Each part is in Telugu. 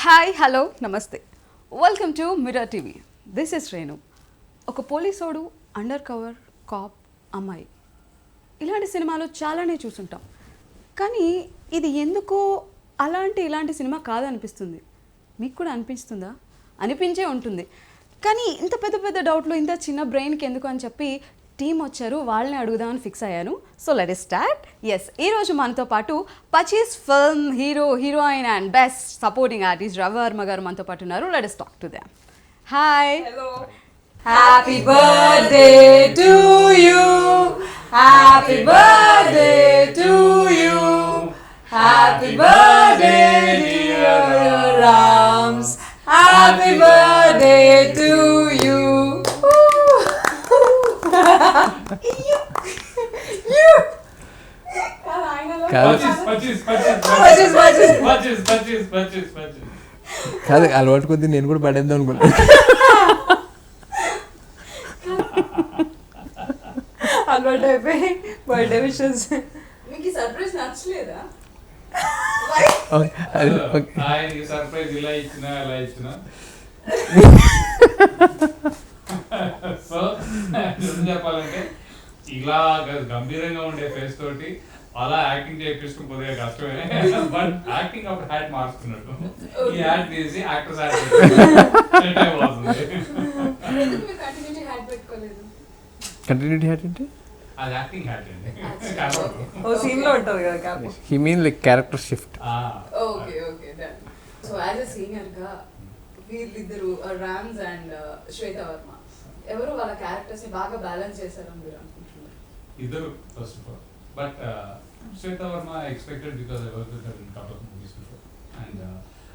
హాయ్ హలో నమస్తే welcome to Mirror TV. This is Renu. ఒక పోలీసోడు, అండర్ కవర్ కాప్, అమ్మాయి ఇలాంటి సినిమాలు చాలానే చూసుంటాం. కానీ ఇది ఎందుకో ఇలాంటి సినిమా కాదనిపిస్తుంది. మీకు కూడా అనిపిస్తుందా? అనిపించే ఉంటుంది. కానీ ఇంత పెద్ద పెద్ద డౌట్లు ఇంత చిన్న బ్రెయిన్కి ఎందుకు అని చెప్పి టీం వచ్చారు, వాళ్ళని అడుగుదామని ఫిక్స్ అయ్యాను. So let us start. Yes, ఈరోజు మనతో పాటు Pachchis film hero, heroine and best supporting artist Ravi Varma గారు మనతో పాటు ఉన్నారు. Let us talk to them. Hi. Hello. Happy birthday to you, happy birthday to you, happy birthday dear Rams, happy birthday to you. కాదు, అలవాటు కొద్ది నేను కూడా పడేద్దాం అనుకుంటా. అలవాటు అయిపోయి బర్త్డే విషెస్. మీకు సర్ప్రైజ్ నచ్చలేదా? సర్ప్రైజ్ ఇలా ఇచ్చిన అలా ఇచ్చిన సో చెప్పాలంటే ఇలా గంభీరంగా ఉండే ఫేస్ తోటి అలా యాక్టింగ్ చేయించడం కొద్దిగా కష్టమే. బట్ యాక్టింగ్ అప్పుడు హ్యాట్ మార్చుకున్నట్టు ఈ హ్యాట్ తీసి యాక్టర్స్ కంటిన్యూటీ హ్యాట్ అంటే అది యాక్టింగ్ హ్యాట్ అండి. ఓ సీన్ లో ఉంటది కదా cap. He mean like character shift. Okay okay done. So as a senior గా వీళ్ళిద్దరు రామ్స్ అండ్ శ్వేత వర్మ ఎవరు వాళ్ళ క్యారెక్టర్స్ ని బాగా బ్యాలెన్స్ చేశారని మీరు అనుకుంటున్నారు? ఇద్దరు first of all. But Shweta Varma I expected because I work with her in couple of movies before. And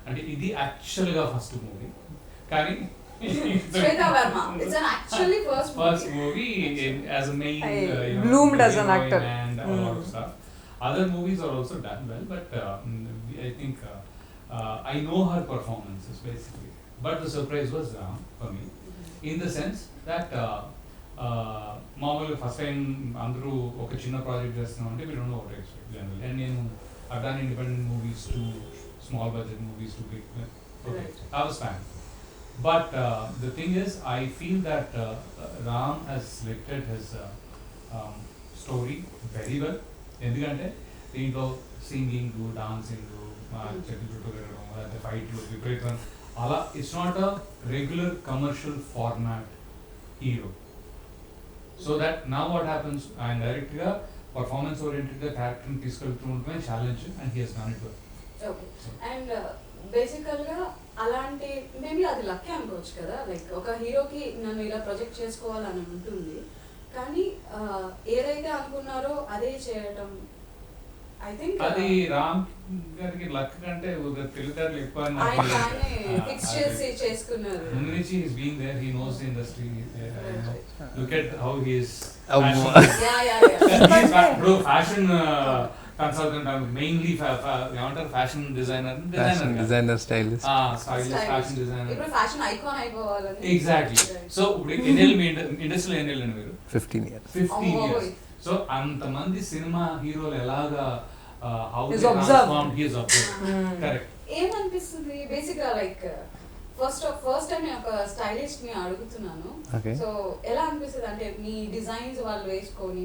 అంటే ఇది యాక్చువల్ గా ఫస్ట్ మూవీ, కానీ Shweta Verma, it's an actually first movie as a main Bloomed as an actor. and a lot of stuff. Other movies are also done well, but I think I know her performances basically. But the surprise was Ram for me, in the sense that మామూలుగా ఫస్ట్ టైం అందరూ ఒక చిన్న ప్రాజెక్ట్ చేస్తున్నాం అంటే we don't know what to expect generally. And నేను I've done independent movies to small budget movies to big. Okay, I was fine. But the thing is, I feel that Ram has selected his story very well. ఎందుకంటే దీంట్లో సింగింగ్, డాన్సింగ్, చెట్టు చుట్టూ తిరగడం, లేకపోతే ఫైట్లు, విపరీతం అలా it's not a regular commercial format hero. So that now what happens, ఆయన డైరెక్ట్గా పర్ఫార్మెన్స్ ఓరియంటెడ్గా క్యారెక్టర్ని తీసుకెళ్తూ ఉండటమే challenge, and he he's done it well. Okay. And basically అలాంటి మేబీ అది లక్కీ అనుకోవచ్చు కదా, లైక్ ఒక హీరోకి నన్ను ఇలా ప్రొజెక్ట్ చేసుకోవాలని ఉంటుంది, కానీ ఏదైతే అనుకున్నారో అదే చేయటం ఐ థింక్ అది రామ్ గారికి లక్ కంటే తెలివితేటలు ఎక్కువ అని నాకు ఆయన ఫిక్స్ చేసి చేసుకున్నారు. ముందు నుంచి he's been there, he knows the industry. Look at how he is fashion consultant, mainly ఏమంటారు fashion designer stylist. Fashion designer, ఇప్పుడు ఫ్యాషన్ ఐకాన్ అయిపోవాలని. ఎగ్జాక్ట్లీ. సో ఇప్పుడు ఎన్నేళ్ళు మీ ఇండస్ట్రీలో ఎన్నేళ్ళండి మీరు? 15 years. 15 years. సో అంతమంది సినిమా హీరోలు ఎలాగా how they He's observed. transformed, he is observed. Correct. ఏమనిపిస్తుంది బేసిక్ గా, లైక్ ఫస్ట్ టైం నేను ఒక స్టైలిస్ట్ ని అడుగుతున్నాను. Okay. సో ఎలా అనిపిస్తుంది అంటే మీ డిజైన్స్ వాళ్ళు వేసుకొని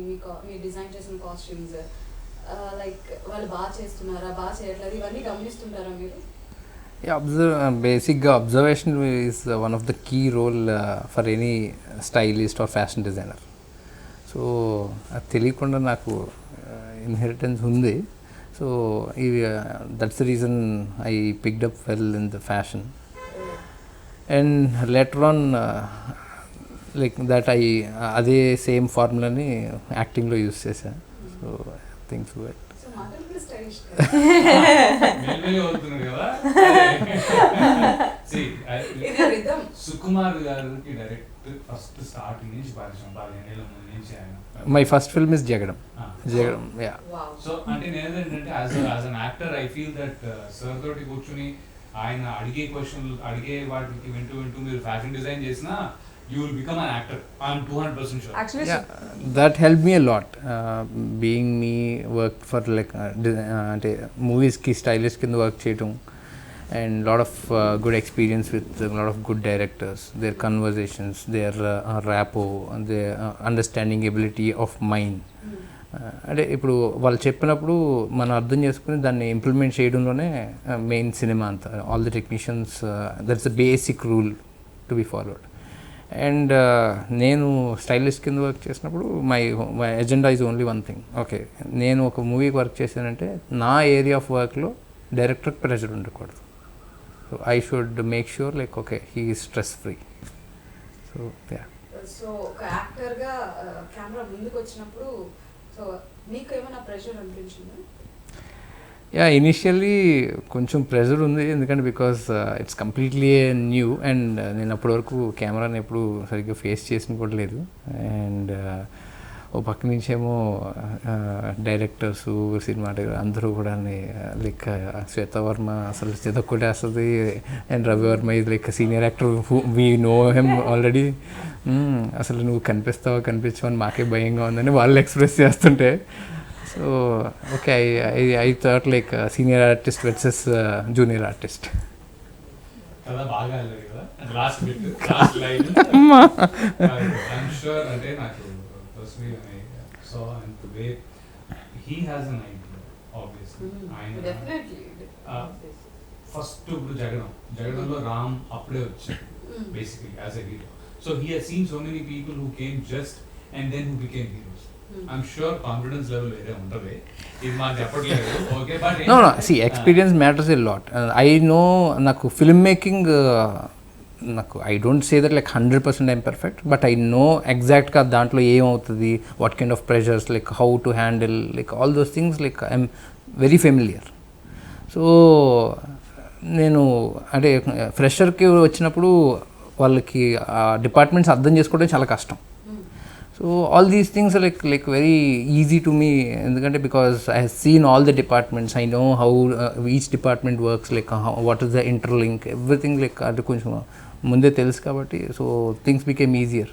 మీ డిజైన్ చేసిన కాస్ట్యూమ్స్ లైక్ వాళ్ళు బాగా చేస్తున్నారా, బాగా చేయట్లేదు, ఇవన్నీ గమనిస్తుంటారా మీరు? బేసిక్గా observation is one of the key role for any stylist or fashion designer. So అది తెలియకుండా నాకు ఇన్హెరిటెన్స్ ఉంది. సో ఇవి that's the reason I picked up well in the fashion. And later on like that అదే సేమ్ ఫార్ములాని యాక్టింగ్లో యూస్ చేశాను. So things wet. సో మాటలు కూడా స్టైలిష్ మెల్లిమెల్లి అవుతున్నారు కదా. ఇది రిథమ్. సుకుమార్ గారికి డైరెక్ట్ ఫస్ట్ స్టార్టింగ్ నుంచి 15 ఏళ్ళ ముందు నుంచి ఆయన. My first film is Jagadam. Yeah. Wow. So అంటే నేను ఏంటంటే as an actor I feel that sir తోటి కూర్చుని ఆయన అడిగే క్వశ్చన్లు అడిగే వాటికి వింటూ మీరు ఫ్యాషన్ డిజైన్ చేసినా you will become an actor. I'm 200% sure. Actually, Yeah, that helped me a lot. Being me worked for like అంటే మూవీస్కి స్టైలిస్ట్ కింద వర్క్ చేయటం and lot of good experience with a lot of good directors, their conversations, their rapport, and their understanding ability of mind. అంటే ఇప్పుడు వాళ్ళు చెప్పినప్పుడు మనం అర్థం చేసుకుని దాన్ని ఇంప్లిమెంట్ చేయడంలోనే మెయిన్ సినిమా అంతా. All the technicians, that's the basic rule to be followed. And నేను స్టైలిస్ట్ కింద వర్క్ చేసినప్పుడు my agenda is only one thing. Okay, నేను ఒక మూవీకి వర్క్ చేశానంటే నా ఏరియా ఆఫ్ వర్క్లో డైరెక్టర్కి ప్రెషర్ ఉండకూడదు. So I should make sure like okay he is stress free. So yeah. So ఒక యాక్టర్గా కెమెరా ముందుకు వచ్చినప్పుడు సో మీకు ఏమైనా ప్రెషర్ అనిపించిందా? యా, ఇనిషియల్లీ కొంచెం ప్రెజర్ ఉంది, ఎందుకంటే because it's completely new and నేను అప్పటి వరకు కెమెరాని ఎప్పుడు సరిగ్గా ఫేస్ చేసిన కూడా లేదు. అండ్ ఓ పక్క నుంచేమో డైరెక్టర్స్, సినిమాటోగ్రఫర్ అందరూ కూడా లైక్ శ్వేతా వర్మ అసలు చితక్కొట్టేస్తుంది, అండ్ రవి వర్మ ఇది like senior actor, we know him already. అసలు నువ్వు కనిపిస్తావా కనిపించావు అని మాకే భయంగా ఉందని వాళ్ళు ఎక్స్ప్రెస్ చేస్తుంటే, so okay I thought like senior artist versus junior artist. కదా బాగా వెళ్ళారు కదా last bit, last line. I'm sure అంటే నాకు personally I saw and the way he has an idea obviously. ఆయన డెఫినెట్లీ ఫస్ట్ ఇప్పుడు జగడంలో రామ్ అప్పుడే వచ్చాడు basically as a hero. So he has seen so many people who came just and then who became heroes. I'm sure confidence level వేరే ఉంటుంది, ఇది మాకు చెప్పట్లేదు. Okay, but no experience matters a lot. I know నాకు ఫిల్మ్ మేకింగ్ నాకు I don't say that like 100% I'm perfect, but I know ఎగ్జాక్ట్గా దాంట్లో ఏమవుతుంది, what kind of pressures, like how to handle, like all those things like I'm very familiar. So నేను అంటే ఫ్రెషర్కి వచ్చినప్పుడు వాళ్ళకి డిపార్ట్మెంట్స్ అర్థం చేసుకోవడం చాలా కష్టం. So all these things are like very easy to me, ఎందుకంటే because I have seen all the departments, I know how each department works, like what is the interlink, everything like అది కొంచెం ముందే తెలుసు కాబట్టి so things became easier.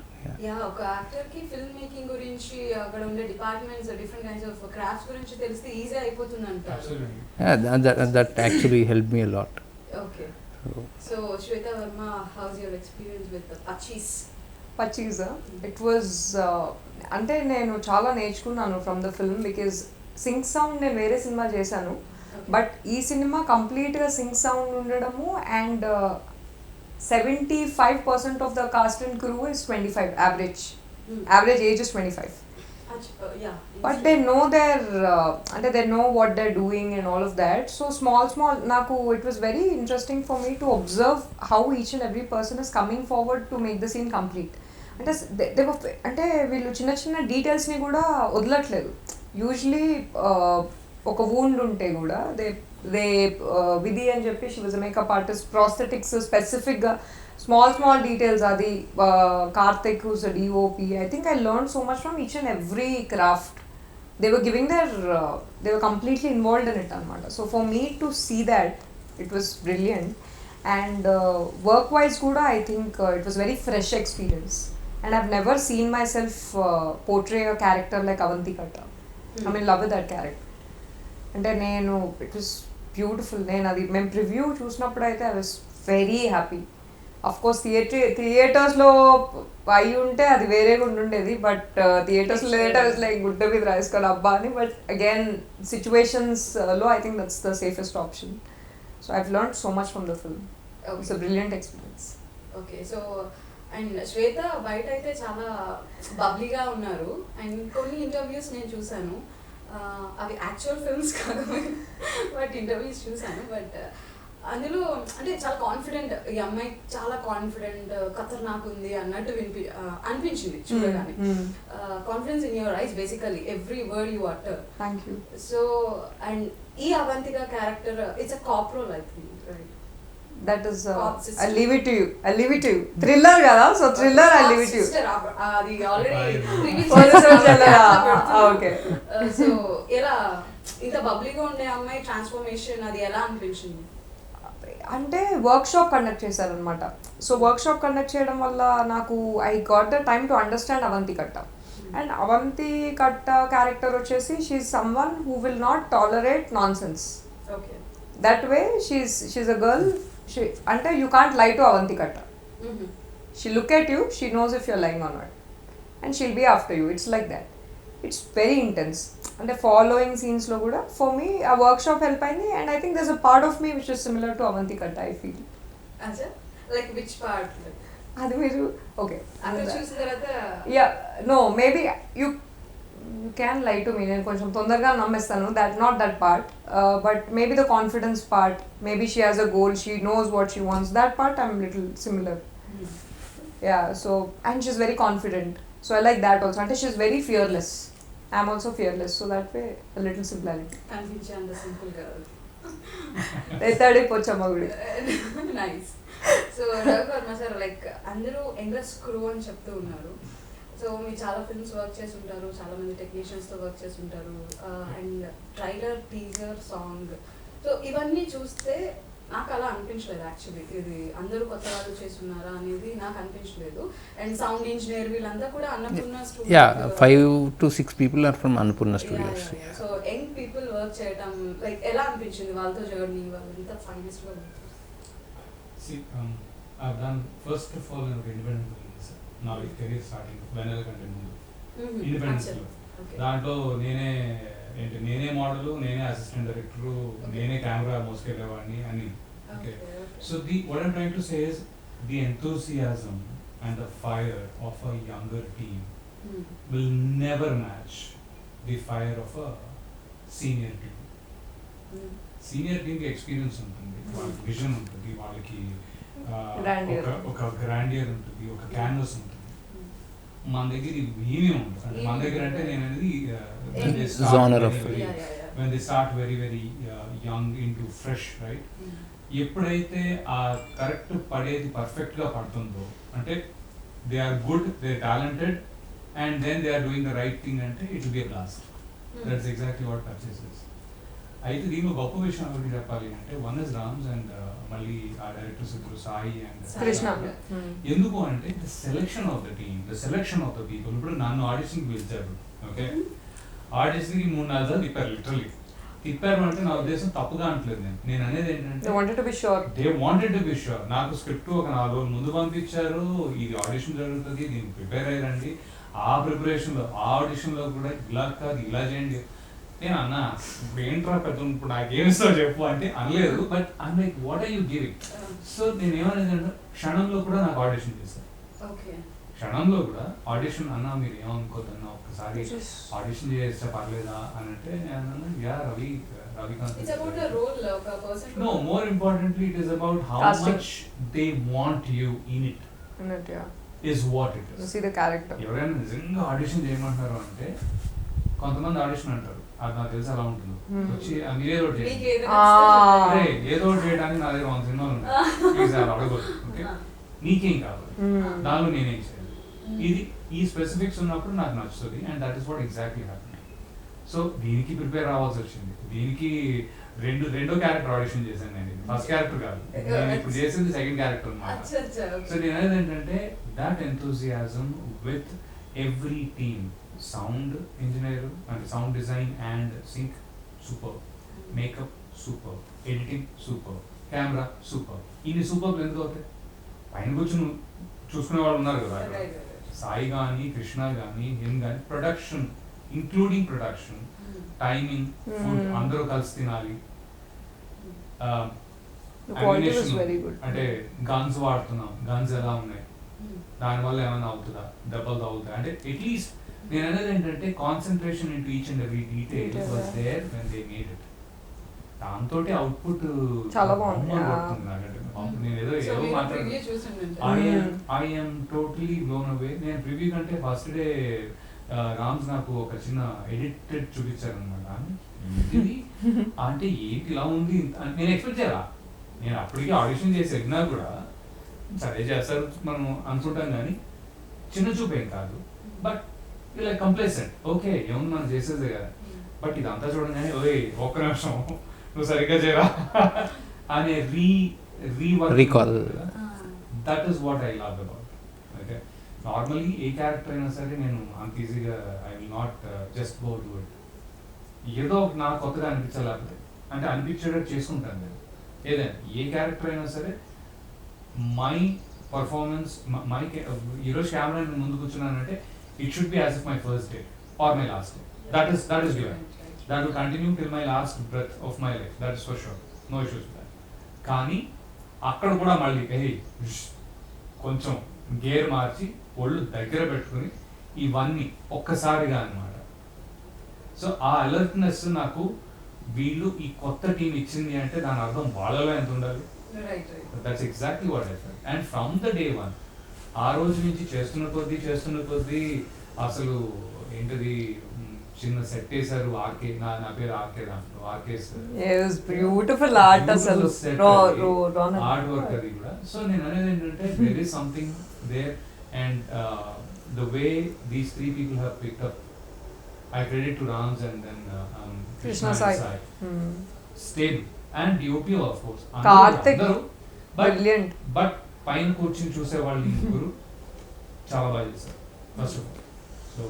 Yeah, ఒక యాక్టర్కి ఫిల్మ్ మేకింగ్ గురించి అక్కడ ఉండే departments different kinds of crafts గురించి తెలిస్తే ఈజీ అయిపోతుంది అంటారు. Yeah, that actually helped me a lot. Okay, so Shweta Varma, how's your experience with Pachchis it was అంటే నేను చాలా నేర్చుకున్నాను from the film, because sync sound నేను వేరే సినిమా చేశాను, బట్ ఈ సినిమా కంప్లీట్గా సింక్ సౌండ్ ఉండడము and 75% of the cast and crew is 25, average age is 25. But they know they know what they're doing and all of that. So small naku it was very interesting for me to observe how each and every person is coming forward to make the scene complete. And they were అంటే వీళ్ళు చిన్న డీటెయిల్స్ ని కూడా వదలట్లేదు. యూజువలీ ఒక వూండ్ ఉంటే కూడా దే విధి అని చెప్పి she was makeup artist, prosthetics స్పెసిఫిక్గా small details adi Karthik who's a DOP. I think I learned so much from each and every craft. They were giving they were completely involved in it anamata. So for me to see that, it was brilliant. And work wise kuda I think it was very fresh experience, and I've never seen myself portray a character like Avanti Katta. I'm in love with that character. And nenu it was beautiful. Nenu adi mem preview chusinapudu aithe I was very happy. Of course థియేటర్స్లో అయి ఉంటే అది వేరేగా ఉండుండేది, బట్ థియేటర్స్లో లేదంటే అది లైక్ గుడ్డ మీద రాసుకోవాలి అబ్బా అని. బట్ అగైన్ సిచ్యువేషన్స్లో I think that's the safest option. So I learned so much from the film. It's a brilliant experience. Okay, so and Shweta బయట అయితే చాలా బబ్లీగా ఉన్నారు, అండ్ కొన్ని ఇంటర్వ్యూస్ నేను చూశాను, అవి యాక్చువల్ ఫిల్మ్స్ కాదు బట్ ఇంటర్వ్యూస్ చూశాను. బట్ అందులో అంటే చాలా కాన్ఫిడెంట్, ఈ అమ్మాయి చాలా కాన్ఫిడెంట్, ఖతర్నాక్ ఉంది అన్నట్టు అనిపించింది చూడగానే. Confidence in your eyes basically every word you utter. Thank you. So and ఈ Avantika character it's a cop role I think, right? That is I leave it to you. Thriller kada, so thriller I leave it to you. అది ఆల్రెడీ ఓకే. సో ఎలా ఇంత బబ్లీగా ఉండే అమ్మాయి ట్రాన్స్ఫర్మేషన్ అది ఎలా అనిపించింది? అంటే వర్క్షాప్ కండక్ట్ చేశారనమాట. సో వర్క్షాప్ కండక్ట్ చేయడం వల్ల నాకు I got the time to understand Avanthi Katta. And Avanthi Katta character వచ్చేసి she is someone who will not tolerate nonsense. Okay. That way, she's a girl. Ante you can't lie to Avanti Katta. She'll look at you, she knows if you're lying or not. And she'll be after you. It's like that. It's very intense. And the following scenes lo kuda, for me, a workshop help ayindi, and I think there's a part of me which is similar to Avanti Katta, I feel. Acha? Like which part? Adi meeru, okay. After చూసిన తర్వాత Yeah, no, maybe you can lie to me. నేను కొంచెం తొందరగా నమ్మేస్తాను, that not that part, but maybe the confidence part, maybe she has a goal, she knows what she wants, that part I'm little similar. Yeah, so, and she's very confident, so I like that also. And she's very fearless, I'm also fearless, so that way a little similarity. కనిపించే అంత సింపుల్ గర్ల్. ఎత్తడి పోచమ్మ గుడి. Nice. So Ravi Varma sir, like అందరూ యంగెస్ట్ క్రూ అని చెప్తూ ఉన్నారు. సో మీరు చాలా ఫిల్మ్స్ వర్క్ చేసి ఉంటారు, చాలా మంది టెక్నీషియన్స్తో వర్క్ చేసి ఉంటారు, and trailer, teaser, song, so ఇవన్నీ చూస్తే నాకు అలా అనిపించలేదు యాక్చువల్లీ. ఇది అందరూ కొత్త వాళ్ళు చేస్తున్నారా అనేది నాకు అనిపించలేదు. అండ్ సౌండ్ ఇంజనీర్ వీళ్ళంతా కూడా Annapurna Yeah, 5 to 6 people are from Annapurna Studios. So young people work చేయటం లైక్ ఎలా అనిపించింది, వాళ్ళతో జర్నీ, వాళ్ళంతా ఫైనెస్ట్ గా? See, I've done first of all an independent films. Now my career starting వెనెల కంటే ముందు ఇండిపెండెన్స్ లో దాంట్లో నేనే మోడల్, నేనే అసిస్టెంట్ డైరెక్టర్, నేనే కెమెరా మోసుకెళ్ళేవాడిని అని. Okay, so what I'm trying to say is the enthusiasm and the fire of a younger team will never match the fire of a senior team. Senior టీమ్కి ఎక్స్పీరియన్స్ ఉంటుంది, వాళ్ళకి విజన్ ఉంటుంది, వాళ్ళకి ఒక గ్రాండియర్ ఉంటుంది, ఒక క్యాన్వస్ ఉంటుంది. మన దగ్గర ఏమీ ఉంటుంది. అంటే మన దగ్గర అంటే నేను అనేది when they start very very young into fresh, right? ఎప్పుడైతే ఆ కరెక్ట్ పడేది పర్ఫెక్ట్గా పడుతుందో, అంటే they are good, they are talented, and then they are doing the right thing, అంటే it will be a blast. That's exactly what purchases. అయితే దీనిలో గొప్ప విషయం ఎవరికి చెప్పాలి అంటే, వన్ ఇస్ రామ్స్ అండ్ మళ్ళీ ఆ డైరెక్టర్స్ ఇద్దరు సాయి అండ్ కృష్ణ. ఎందుకు అంటే the selection of the team, the selection of the people. ఇప్పుడు నన్ను ఆడిషన్కి పిలిచారు, ఓకే, ఆడిషన్కి 3-4 సార్లు తిప్పారు, లిటరలీ తిప్పారు. అంటే నా ఉద్దేశం తప్పుగా అంటలేదు, నేను అనేది ఏంటంటే they wanted to be sure. నాకు స్క్రిప్ట్ ఒక 4 రోజులు ముందు పంపించారు, ఇది ఆడిషన్ జరుగుతుంది, దీన్ని ప్రిపేర్ అయ్యారండి. ఆ ప్రిపరేషన్లో, ఆ ఆడిషన్లో కూడా ఇలా కాదు ఇలా చేయండి. నేను అన్నా ఇప్పుడు ఏంట్రా పెద్ద, ఇప్పుడు నాకేమిస్తావు చెప్పు అంటే అనలేదు, but I'm like what are you giving. So నేను ఏమనేది అంటే, క్షణంలో కూడా నాకు ఆడిషన్ చేశాను. క్షణంలో కూడా ఆడిషన్, అన్నా మీరు ఏమనుకోద్దన్నా ఒక్కసారి ఆడిషన్ చేస్తే పర్లేదా అని అంటే, నేను yeah Ravikanth. No, more importantly it is about how much they want you in it is what it is. See the character. ఎవరైనా నిజంగా ఆడిషన్ చేయమంటారు అంటే, కొంతమంది ఆడిషన్ అంటారు, అది నాకు తెలిసి అలా ఉంటుంది, వచ్చి మీరు ఏదో ఒకటి చేయండి, ఏదో ఒకటి చేయడానికి నా దగ్గర 100 సినిమాలు ఉన్నాయి, అడగదు, ఓకే నీకేం కావాలి, దానిలో నేనేం చేయాలి, ఇది ఈ స్పెసిఫిక్స్ ఉన్నప్పుడు నాకు నచ్చుతుంది. And that is what exactly happen. So దీనికి ప్రిపేర్ అవ్వాల్సి వచ్చింది. దీనికి రెండో క్యారెక్టర్ ఆడిషన్ చేశాను నేను, ఫస్ట్ క్యారెక్టర్ కాదు, నేను ఇప్పుడు చేసింది సెకండ్ క్యారెక్టర్ అన్నమాట. సో నేను అనేది ఏంటంటే, that enthusiasm with every team, sound engineer and sound design and sync super, makeup super, editing super, camera super. ఇన్ని సూపర్ ఎందుకు అవుతాయి? పైన కూర్చొని చూసుకునే వాళ్ళు ఉన్నారు కదా, సాయి కానీ కృష్ణ కానీ హిమ్ కానీ, production including production, timing, food అందరూ కలిసి తినాలి, అంటే గన్స్ వాడుతున్నాం, గన్స్ ఎలా ఉన్నాయి, దానివల్ల ఏమైనా అవుతుందా, దెబ్బలు అవుతుందా, అంటే అట్లీస్ట్ నేను అనేది ఏంటంటే concentration into each and every detail was there when they made it. దాంతో అవుట్పుట్ చాలా బాగుంది. నేను ఏదో ఐఎమ్ టోటలీ బ్లోన్ అవే. నేను ప్రివ్యూ కంటే ఫస్ట్ డే రామ్స్ నాకు ఒక చిన్న ఎడిటెడ్ చూపించారు అనమాట. అంటే ఏంటి ఇలా ఉంది, నేను ఎక్స్పెక్ట్ చేయాలా, నేను అప్పటికి ఆడిషన్ చేసి వెళ్ళినా కూడా సరే చేస్తారు మనం అనుకుంటాం, కానీ చిన్న చూపేం కాదు, బట్ ఇలా కంప్లేసెంట్, ఓకే ఏముంది మనం చేసేదే కదా. బట్ ఇదంతా చూడంగానే ఓయ్ ఒక్క నిమిషం నువ్వు సరిగ్గా చేయరా అనే recall, that is what I love about. Okay, normally A character అయినా సరే నేను అంత ఈజీగా I will not just go to it. ఏదో నాకు కొత్తగా అనిపించాలి, లేకపోతే అంటే అనిపించేటట్టు చేసుకుంటాను నేను. ఏదైనా ఏ క్యారెక్టర్ అయినా సరే మై పర్ఫార్మెన్స్ ఈరోజు కెమెరా ముందు కూర్చున్నానంటే it should be as if my first day or my last day. That is given. That will continue till my last breath of my life. That is for sure. No issues with that. కానీ అక్కడ కూడా మళ్ళీ కొంచెం గేర్ మార్చి ఒళ్ళు దగ్గర పెట్టుకుని ఇవన్నీ ఒక్కసారిగా అన్నమాట. సో ఆ అలర్ట్నెస్ నాకు వీళ్ళు ఈ కొత్త టీం ఇచ్చింది అంటే దాని అర్థం వాళ్ళలో ఎంత ఉండాలి. That's exactly what I felt. And from the day one ఆ రోజు నుంచి చేస్తున్న కొద్దీ అసలు ఏంటిది చిన్న సెట్ వేశారు. ఆర్కే నా పేరు ఆర్కే దాంట్లో ఆర్కే బ్యూటిఫుల్ ఆర్ట్ అసలు ఆర్ట్ వర్క్ అది కూడా. సో నేను అనేది ఏంటంటే there is something there and the way these 3 people have picked up, I credit to Rams and then Krishna Sai. Stable and DOP of course. Karthik, brilliant. But పైన కూర్చుని చూసే వాళ్ళు ముగ్గురు చాలా బాగా చేశారు first of all. So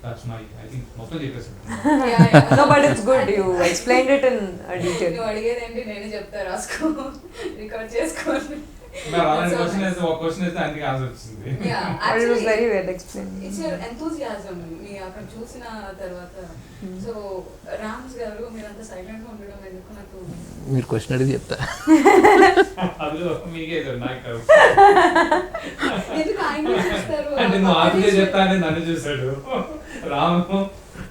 that's my, I think మొత్తం చెప్పేసాను. No, but it's good. You explained it in detail. నువ్వు అడిగేది ఏంటి నేనే చెప్తా, రాసుకో, రికార్డ్ చేసుకోండి. క్వశ్చన్ అయితే అందుకే ఆన్సర్ వచ్చింది. But it was very well explained. It's your enthusiasm మీ అక్కడ చూసిన తర్వాత. సో రామ్స్ గారు మీరంతా సైలెంట్ గా ఉండడం ఎందుకు? నాకు మీరు క్వశ్చన్ అడిగి చెప్తా. అందులో మీకే నాకు కాదు. ఎందుకు ఆయన చూస్తారు అంటే నువ్వు ఆపితే చెప్తానే నన్ను చూసాడు రాము.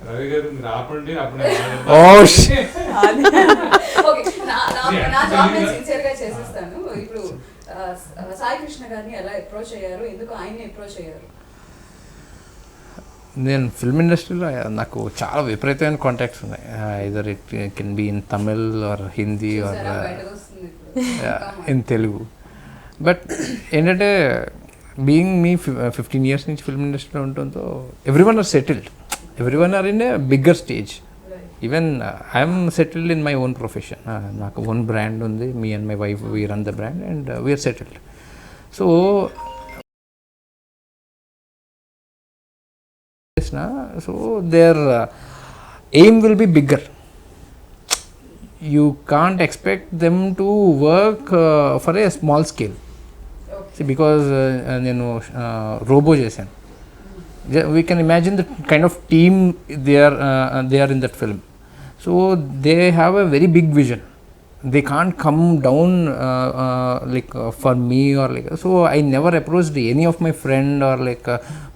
రవి గారు మీరు ఆపండి అప్పుడు నా జాబ్ నేను సిన్సియర్ గా చేసేస్తాను. ఇప్పుడు సాయి కృష్ణ గారిని ఎలా అప్రోచ్ అయ్యారు, ఎందుకు ఆయన్ని అప్రోచ్ అయ్యారు? నేను ఫిల్మ్ ఇండస్ట్రీలో నాకు చాలా విపరీతమైన కాంటాక్ట్స్ ఉన్నాయి. Either it can be in Tamil or Hindi or in Telugu. But ఏంటంటే బీయింగ్ మీ 15 years నుంచి ఫిల్మ్ ఇండస్ట్రీలో ఉండటంతో everyone are settled, everyone are in a bigger stage. Even I'm settled in my own profession. నాకు ఓన్ బ్రాండ్ ఉంది. Me and my wife we run the brand and we're settled. So their aim will be bigger. You can't expect them to work for a small scale. See, because నేను robo చేశాను. We can imagine the kind of team they are in that film. So they have a very big vision. They can't come down for me or like. So I never approached any of my friend or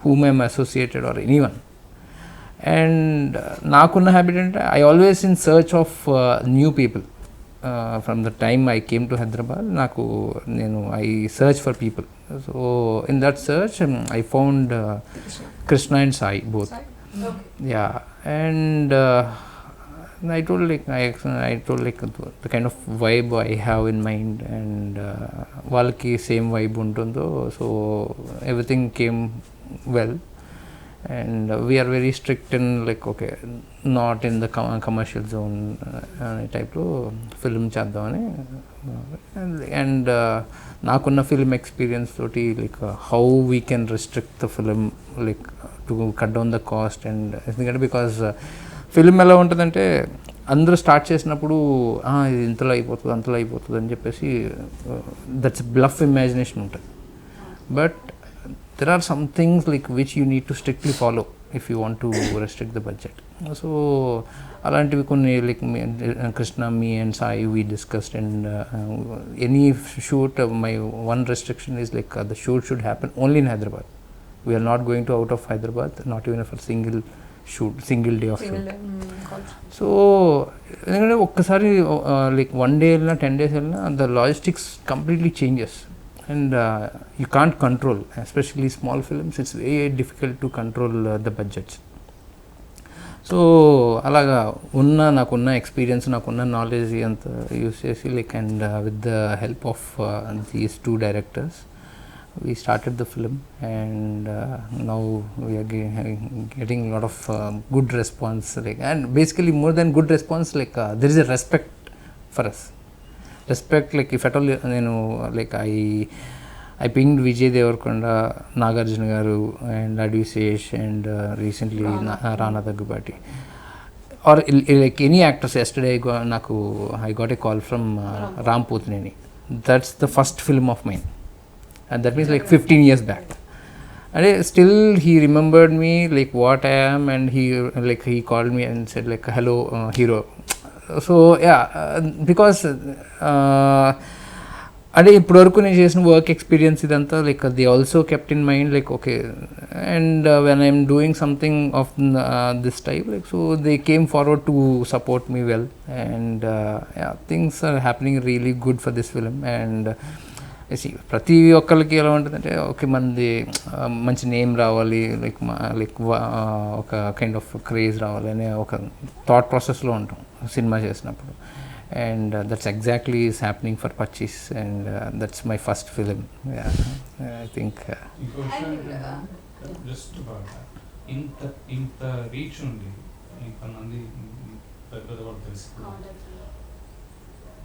whom I am associated or anyone. And nakunna habit ante I always in search of new people. From the time I came to Hyderabad, I search for people. So in that search I found Krishna and Sai both. Okay. Yeah, and I told the kind of vibe I have in mind, and వాళ్ళకి same vibe ఉంటుందో, so everything came well. And we are very strict in not in the commercial zone type లో ఫిల్మ్ చేద్దామని. అండ్ నాకున్న ఫిల్మ్ ఎక్స్పీరియన్స్ తోటి how we can restrict the film to cut down the cast. And ఎందుకంటే బికాజ్ ఫిల్మ్ ఎలా ఉంటుందంటే అందరూ స్టార్ట్ చేసినప్పుడు ఇది ఇంతలో అయిపోతుంది అంతలో అయిపోతుంది అని చెప్పేసి దట్స్ బ్లఫ్ ఇమాజినేషన్ ఉంటుంది. But there are some things which you need to strictly follow if you want to restrict the budget. So alantivi konni Krishna, me and Sai, we discussed, and any shoot my one restriction is the shoot should happen only in Hyderabad. We are not going to out of Hyderabad, not even for single day of shoot. So endukante okkasari one day ella 10 days ella the logistics completely changes. And you can't control, especially small films. It's very difficult to control the budgets. So అలాగా నాకున్న ఎక్స్పీరియన్స్, నాకున్న నాలెడ్జ్ అంతా యూస్ చేసి and with the help of these 2 directors we started the film, and now we are getting a lot of good response, and basically more than good response, there is a respect for us. Respect, if at all నేను I pinged Vijay Devarkonda, Nagarjuna garu, and Adi Sesh, and recently Rana Daggubati. or like any actors. Yesterday I got a call from Ram Putneni. That's the first film of mine, and that means like 15 years back. And still he remembered me like what I am, and he called me and said like, hello hero. So yeah, because అంటే ఇప్పటి వరకు నేను చేసిన వర్క్ ఎక్స్పీరియన్స్ ఇదంతా like they also kept in mind like okay, and when I'm doing something of this type like so they came forward to support me well, and things are happening really good for this film. And ప్రతి ఒక్కరికి ఎలా ఉంటుందంటే ఓకే మనది మంచి నేమ్ రావాలి, లైక్ ఒక కైండ్ ఆఫ్ క్రేజ్ రావాలి అనే ఒక థాట్ ప్రాసెస్లో ఉంటాం సినిమా చేసినప్పుడు. And that's exactly is happening for Pachis, and that's my first film. Yeah, I think. Just about that. ఇంత రీచ్ ఉంది, ఇంతమంది పెద్ద వాళ్ళు తెలుసు,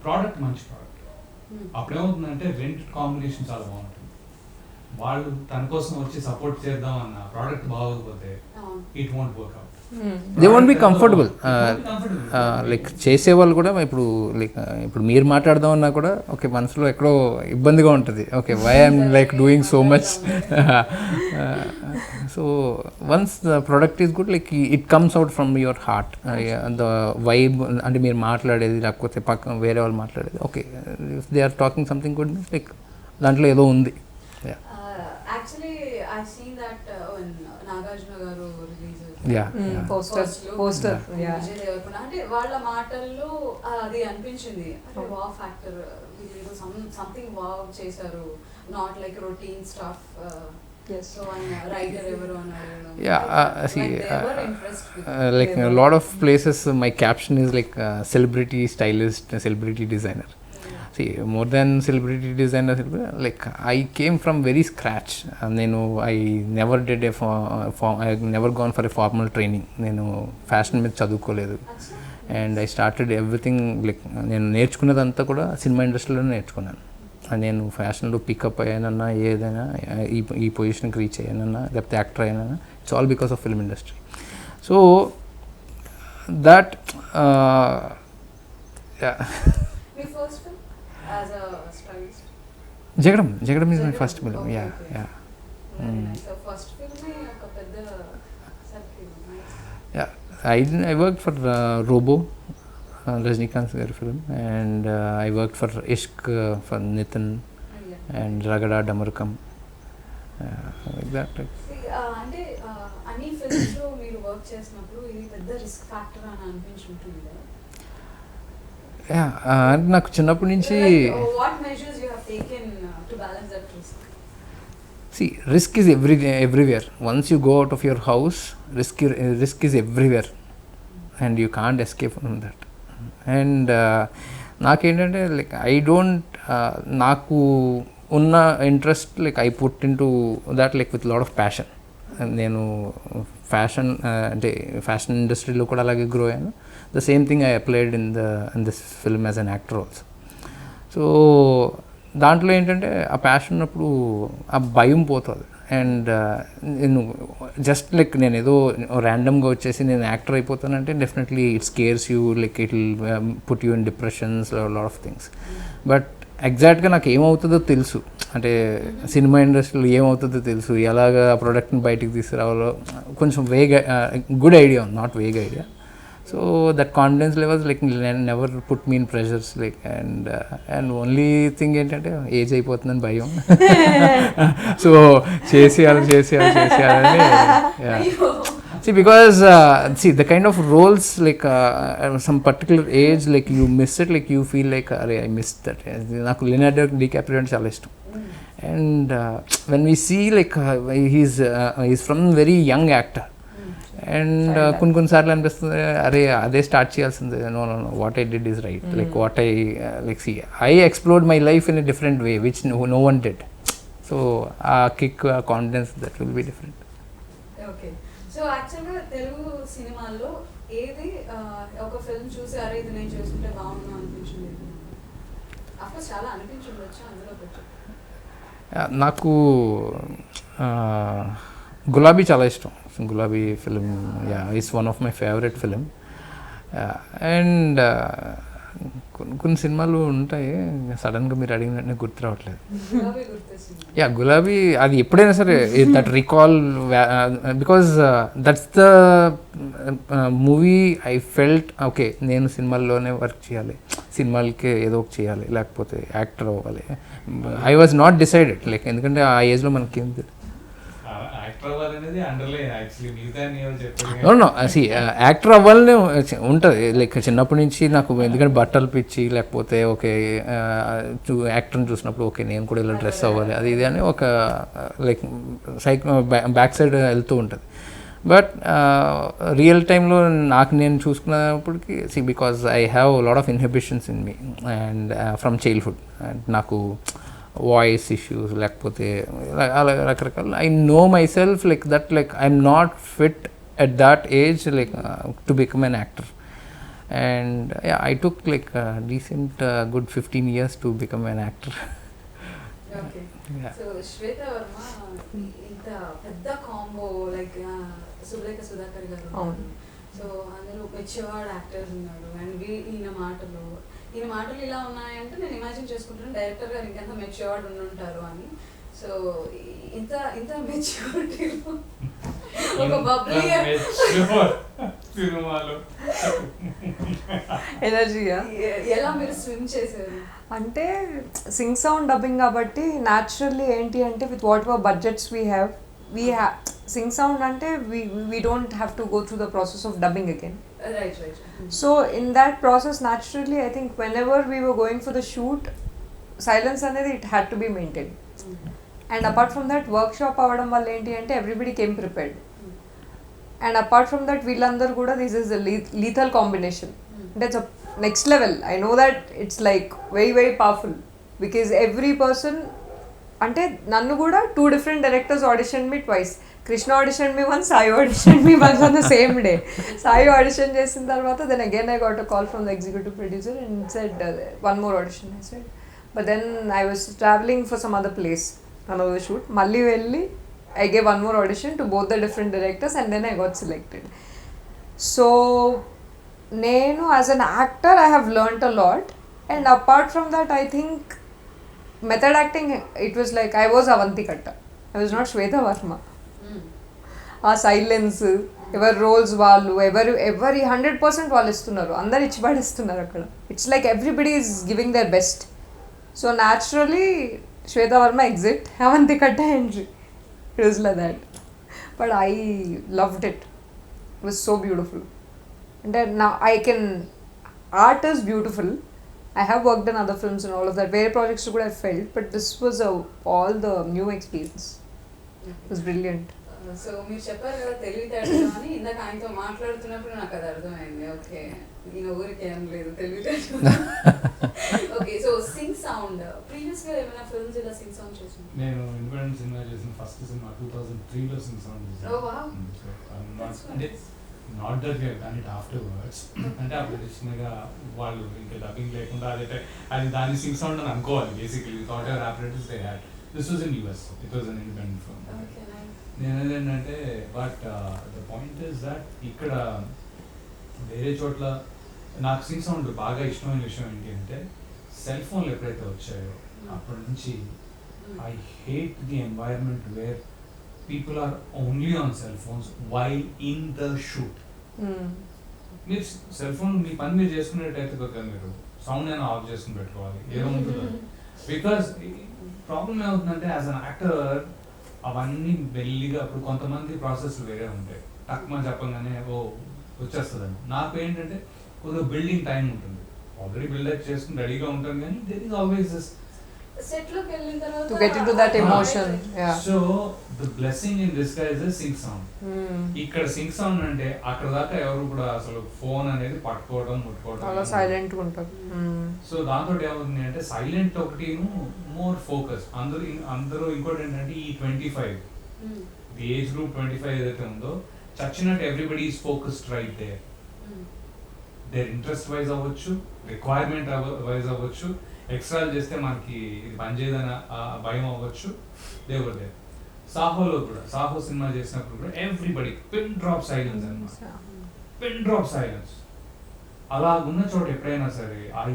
ప్రోడక్ట్ మంచి ప్రోడక్ట్. అప్పుడేమవుతుందంటే రెంట్ కాంబినేషన్ చాలా బాగుంటుంది. వాళ్ళు తన కోసం వచ్చి సపోర్ట్ చేద్దాం అన్న ప్రోడక్ట్ బాగోకపోతే it won't work out. They won't be comfortable. Like చేసేవాళ్ళు కూడా ఇప్పుడు మీరు మాట్లాడదామన్నా కూడా ఓకే మనసులో ఎక్కడో ఇబ్బందిగా ఉంటుంది. Okay why I'm like doing so much. So once the product is good like it comes out from your heart. The vibe అంటే మీరు మాట్లాడేది లేకపోతే పక్కన వేరే వాళ్ళు మాట్లాడేది okay they are talking something good means like దాంట్లో ఏదో ఉంది. Actually I seen that Nagarjuna garu poster Vijay Deverakonda అంటే వాళ్ళ మాటల్లో అది అనిపించింది, వావ్ ఫ్యాక్టర్, సంథింగ్ వావ్ చేశారు, not like routine stuff. So writer ఎవరు అన్నారు, like a lot of places my caption is like celebrity stylist, celebrity designer. See, more than celebrity designer, like I came from very scratch. I never did I never gone for a formal training. నేను ఫ్యాషన్ మీద చదువుకోలేదు, and I started everything like నేను నేర్చుకున్నదంతా కూడా సినిమా ఇండస్ట్రీలోనే నేర్చుకున్నాను. నేను ఫ్యాషన్లో పికప్ అయ్యానన్నా, ఏదైనా ఈ పొజిషన్కి రీచ్ అయ్యానన్నా, లేకపోతే యాక్టర్ అయ్యానన్నా, it's all because of film industry. So that as a stylist? Jagadam is my first film. Okay, Yeah, okay. yeah. So first film oka pedda set film. Yeah, I worked for Robo, Rajnikant gari film, and I worked for Ishq for Nitin, and Ragada Damarkam, like that. అంటే అన్ని ఫిల్మ్స్ లో మీరు వర్క్ చేసినప్పుడు ఇది పెద్ద రిస్క్ ఫ్యాక్టర్ అని అనిపించుంటుంది కదా? అంటే నాకు చిన్నప్పటి నుంచి risk is everywhere. Once you go out of your house, risk is everywhere, and you can't escape from that. And నాకేంటంటే లైక్ ఐ డోంట్ నాకు ఉన్న interest like I put in to that like with lot of passion. నేను ఫ్యాషన్ అంటే ఫ్యాషన్ ఇండస్ట్రీలో కూడా అలాగే గ్రో అయ్యాను. The same thing I applied in this film as an actor also. So దాంట్లో ఏంటంటే ఆ ప్యాషన్ ఉన్నప్పుడు ఆ భయం పోతుంది. అండ్ నేను జస్ట్ లైక్ నేను ఏదో ర్యాండమ్గా వచ్చేసి నేను యాక్టర్ అయిపోతానంటే definitely it scares you, like it will put you in depressions, lot of things. But ఎగ్జాక్ట్గా నాకు ఏమవుతుందో తెలుసు, అంటే సినిమా ఇండస్ట్రీలో ఏమవుతుందో తెలుసు, ఎలాగ ఆ ప్రోడక్ట్ని బయటికి తీసుకురావాలో కొంచెం గుడ్ ఐడియా ఉంది, not vague idea. So that confidence levels like never put me in pressures, like and only thing ఏంటంటే ఏజ్ అయిపోతుందని భయం. సో చేసేయాలి. See, because the kind of roles like some particular age, like you miss it, like you feel like I missed that. నాకు Leonardo DiCaprio అంటే చాలా ఇష్టం. And when we see like he's from very young actor, and కొన్నిసార్లు అనిపిస్తుంది అరే అదే స్టార్ట్ చేయాల్సిందే. No what I did is right, like what I like see I explored my life in a different way which no one did. So ఆ కిక్, ఆ confidence that will be different. Okay, so యాక్చువల్గా తెలుగు సినిమాల్లో ఏది ఒక ఫిల్మ్ చూసి అరే ఇది నేను చూస్తుంటే బాగుంది అనిపించింది? అఫ్కోర్స్ చాలా అనిపించుండొచ్చు, అందులో నాకు గులాబీ చాలా ఇష్టం. గులాబీ film is one of my favourite film. And కొన్ని సినిమాలు ఉంటాయి సడన్గా మీరు అడిగినట్టు గుర్తు రావట్లేదు. గులాబీ గుర్తొచ్చింది. యా గులాబీ అది ఎప్పుడైనా సరే that recall because that's the movie I felt okay నేను సినిమాల్లోనే వర్క్ చేయాలి, సినిమాలకి ఏదో ఒకటి చేయాలి, లేకపోతే యాక్టర్ అవ్వాలి. I was not decided like ఎందుకంటే ఆ ఏజ్లో మనకి ఏం తెలియదు. యాక్టర్ అవ్వాలనేది అండర్లైన్ యాక్చువల్లీ మిగతా చెప్పారు. అవును యాక్టర్ అవ్వాలనే ఉంటుంది లైక్ చిన్నప్పటి నుంచి నాకు, ఎందుకంటే బట్టలు పిచ్చి లేకపోతే ఓకే యాక్టర్ని చూసినప్పుడు ఓకే నేను కూడా ఇలా డ్రెస్ అవ్వాలి అది ఇది అని ఒక లైక్ బ్యాక్ సైడ్ వెళ్తూ ఉంటుంది. బట్ రియల్ టైంలో నాకు నేను చూసుకున్నప్పటికీ because I have lot of inhibitions in me and from childhood and నాకు వాయిస్ ఇష్యూస్ లేకపోతే అలా రకరకాల I know myself like that like I'm not fit at that age like to become an actor, and yeah I took like a decent good 15 years to become an actor. Okay. Yeah. So Shweta Varma ఇంత పెద్ద కాంబో లైక్ సులేఖ సుధాకర్ గారు అవును. సో అందులో మెచ్యూర్డ్ యాక్టర్స్ ఉన్నారు అండ్ ఈయన మాటలు ఇలా ఉన్నాయంటే నేను ఇమాజిన్ చేసుకుంటాను డైరెక్టర్ గారు ఇంకెంత మెచ్యూర్డ్ ఉండుంటారు అని. సో ఇంత మెచ్యూరిటీలో ఒక బబ్లీ సినిమాలో ఎనర్జీయా ఎలా మీరు స్విమ్ చేశారు? అంటే సింగ్ సౌండ్ డబ్బింగ్ కాబట్టి న్యాచురల్లీ ఏంటి అంటే with whatever budgets we have sync sound అంటే we don't have to go through the process of dubbing again. Right. So in that process naturally I think whenever we were going for the shoot silence అనేది it had to be maintained. And apart from that workshop avadam valla enti ante everybody came prepared. And apart from that వీళ్ళందరూ కూడా this is a lethal combination. That's a next level. I know that it's like very very powerful because every person అంటే నన్ను కూడా 2 different directors auditioned me twice. Krishna auditioned me once, Sai auditioned me once on the same day. Sai audition చేసిన తర్వాత then again I got a call from the executive producer and said one more audition. I said but then I was traveling for some other place, another shoot. మళ్ళీ వెళ్ళి I gave one more audition to both the different directors and then I got selected. So నేను as an actor I have learnt a lot, and apart from that I think method acting it was like I was Avanti Katta, I was not Shweta Varma. ఆ సైలెన్స్ ఎవరి రోల్స్ వాళ్ళు ఎవరి 100% వాళ్ళు ఇస్తున్నారు, అందరు ఇచ్చి పడేస్తున్నారు అక్కడ. It's like everybody is giving their best. So naturally Shweta Varma exit, Avanthi Katta entry. It was like that. But I loved it. It was so beautiful. అంటే నా I can art is beautiful. I have worked in other films and all of that. Various projects too I felt, but this was all the new experience. It was brilliant. So మీరు చెప్పారు కదా తెలివితేటలు అని, ఇందాక ఆయనతో మాట్లాడుతున్నప్పుడు నాకు అది అర్థమైంది. ఓకే ఈయన ఊరికి ఏం లేదు తెలివితేటలు. ఓకే సో సింగ్ సౌండ్ ప్రీవియస్గా ఏమైనా ఫిల్మ్స్ ఇలా సింగ్ సౌండ్ చేసింది? నేను ఇండిపెండెంట్ సినిమా చేసిన ఫస్ట్ సినిమా 2003లో సింగ్ సౌండ్ చేశాను. Oh wow. అంటే నాట్ దట్ వే కానీ ఇట్ ఆఫ్టర్వర్డ్స్ అంటే అప్పుడు చిన్నగా వాళ్ళు ఇంకా డబ్బింగ్ లేకుండా అది దాన్ని సింగ్ సౌండ్ అని అనుకోవాలి basically. Thought ever operators they had. This was in US. It was an independent film. నేను ఏంటంటే but the point is that ఇక్కడ వేరే చోట్ల నాకు సింగ్ సౌండ్ బాగా ఇష్టమైన విషయం ఏంటి అంటే సెల్ ఫోన్లు ఎప్పుడైతే వచ్చాయో అప్పటి నుంచి I hate the environment where people are only on cell phones while in the shoot. మీరు సెల్ ఫోన్ మీ పని మీరు చేసుకునేటైతే కదా మీరు సౌండ్ అయినా ఆఫ్ చేసుకుని పెట్టుకోవాలి ఏదో ఉంటుంది. బికాస్ ప్రాబ్లమ్ ఏమవుతుందంటే యాజ్ అన్ యాక్టర్ అవన్నీ మెల్లిగా ఇప్పుడు కొంతమంది ప్రాసెస్లు వేరే ఉంటాయి. తక్కువ చెప్పగానే ఓ వచ్చేస్తుందని. నాకు ఏంటంటే కొద్దిగా బిల్డింగ్ టైం ఉంటుంది. ఆల్రెడీ బిల్డప్ చేసుకుని రెడీగా ఉంటాను కానీ there is always this set లోకి వెళ్ళిన తర్వాత to get into that emotion. Yeah. So the blessing in disguise is Singh sound. ఇక్కడ సింగ్ సౌండ్ అంటే అక్కడ దాకా ఎవరు కూడా అసలు ఫోన్ అనేది పట్టుకోవడం ముట్టుకోవడం చాలా సైలెంట్ గా ఉంటారు. సో దాంతో ఏమవుతుంది అంటే సైలెంట్ ఒకటి మోర్ ఫోకస్. అందరూ ఇంకోటి ఏంటంటే ఈ 25 ది ఏజ్ గ్రూప్ 25 ఏదైతే ఉందో చచ్చినట్టు everybody is focused right there. Their interest wise అవ్వచ్చు, రిక్వైర్మెంట్ వైజ్ అవ్వచ్చు, ఎక్స్ట్రాలు చేస్తే మనకి ఇది పనిచేయదని భయం అవ్వచ్చు. దేవర్ దేర్. సాహోలో కూడా సాహో సినిమా చేసినప్పుడు కూడా ఎవ్రీబడి పిన్ డ్రాప్ సైలెన్స్ అన్నమాట. Pin drop silence. అలా ఉన్న చోట ఎప్పుడైనా సరే ఐ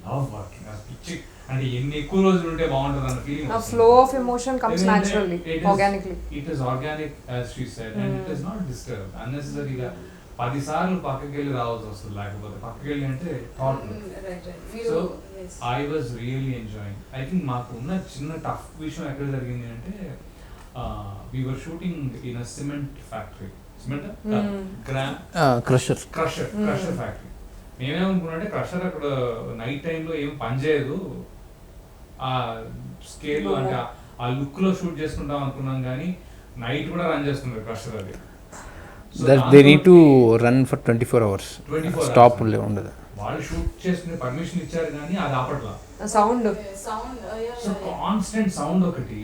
లవ్ వర్కింగ్ పిచ్చి అంటే ఎన్ని ఎక్కువ రోజులు ఉంటే బాగుంటుంది అన్న feeling flow of emotion comes naturally, organically. It is organic as she said and it is not disturbed unnecessarily 10 సార్లు పక్కకి వెళ్ళి రావాల్సి వస్తుంది లేకపోతే పక్కకి వెళ్ళి అంటే thought so I was really enjoying I think మాకు ఉన్న చిన్న టఫ్ విషయం ఎక్కడ జరిగింది అంటే we were shooting in a cement factory crusher factory మేమేమనుకున్నాంటే క్రషర్ అక్కడ నైట్ టైంలో ఏం పని చేయదు ఆ స్కేల్ అంటే ఆ లుక్ లో షూట్ చేసుకుంటాం అనుకున్నాం కానీ నైట్ కూడా రన్ చేస్తున్నారు క్రషర్ అది they need to run for 24 hours 24 stop hours. ఉండదు. వాళ్ళు షూట్ చేసుకునే పర్మిషన్ ఇచ్చారు కానీ అది ఆపట్లా Sound. సో కాన్స్టెంట్ సౌండ్ ఒకటి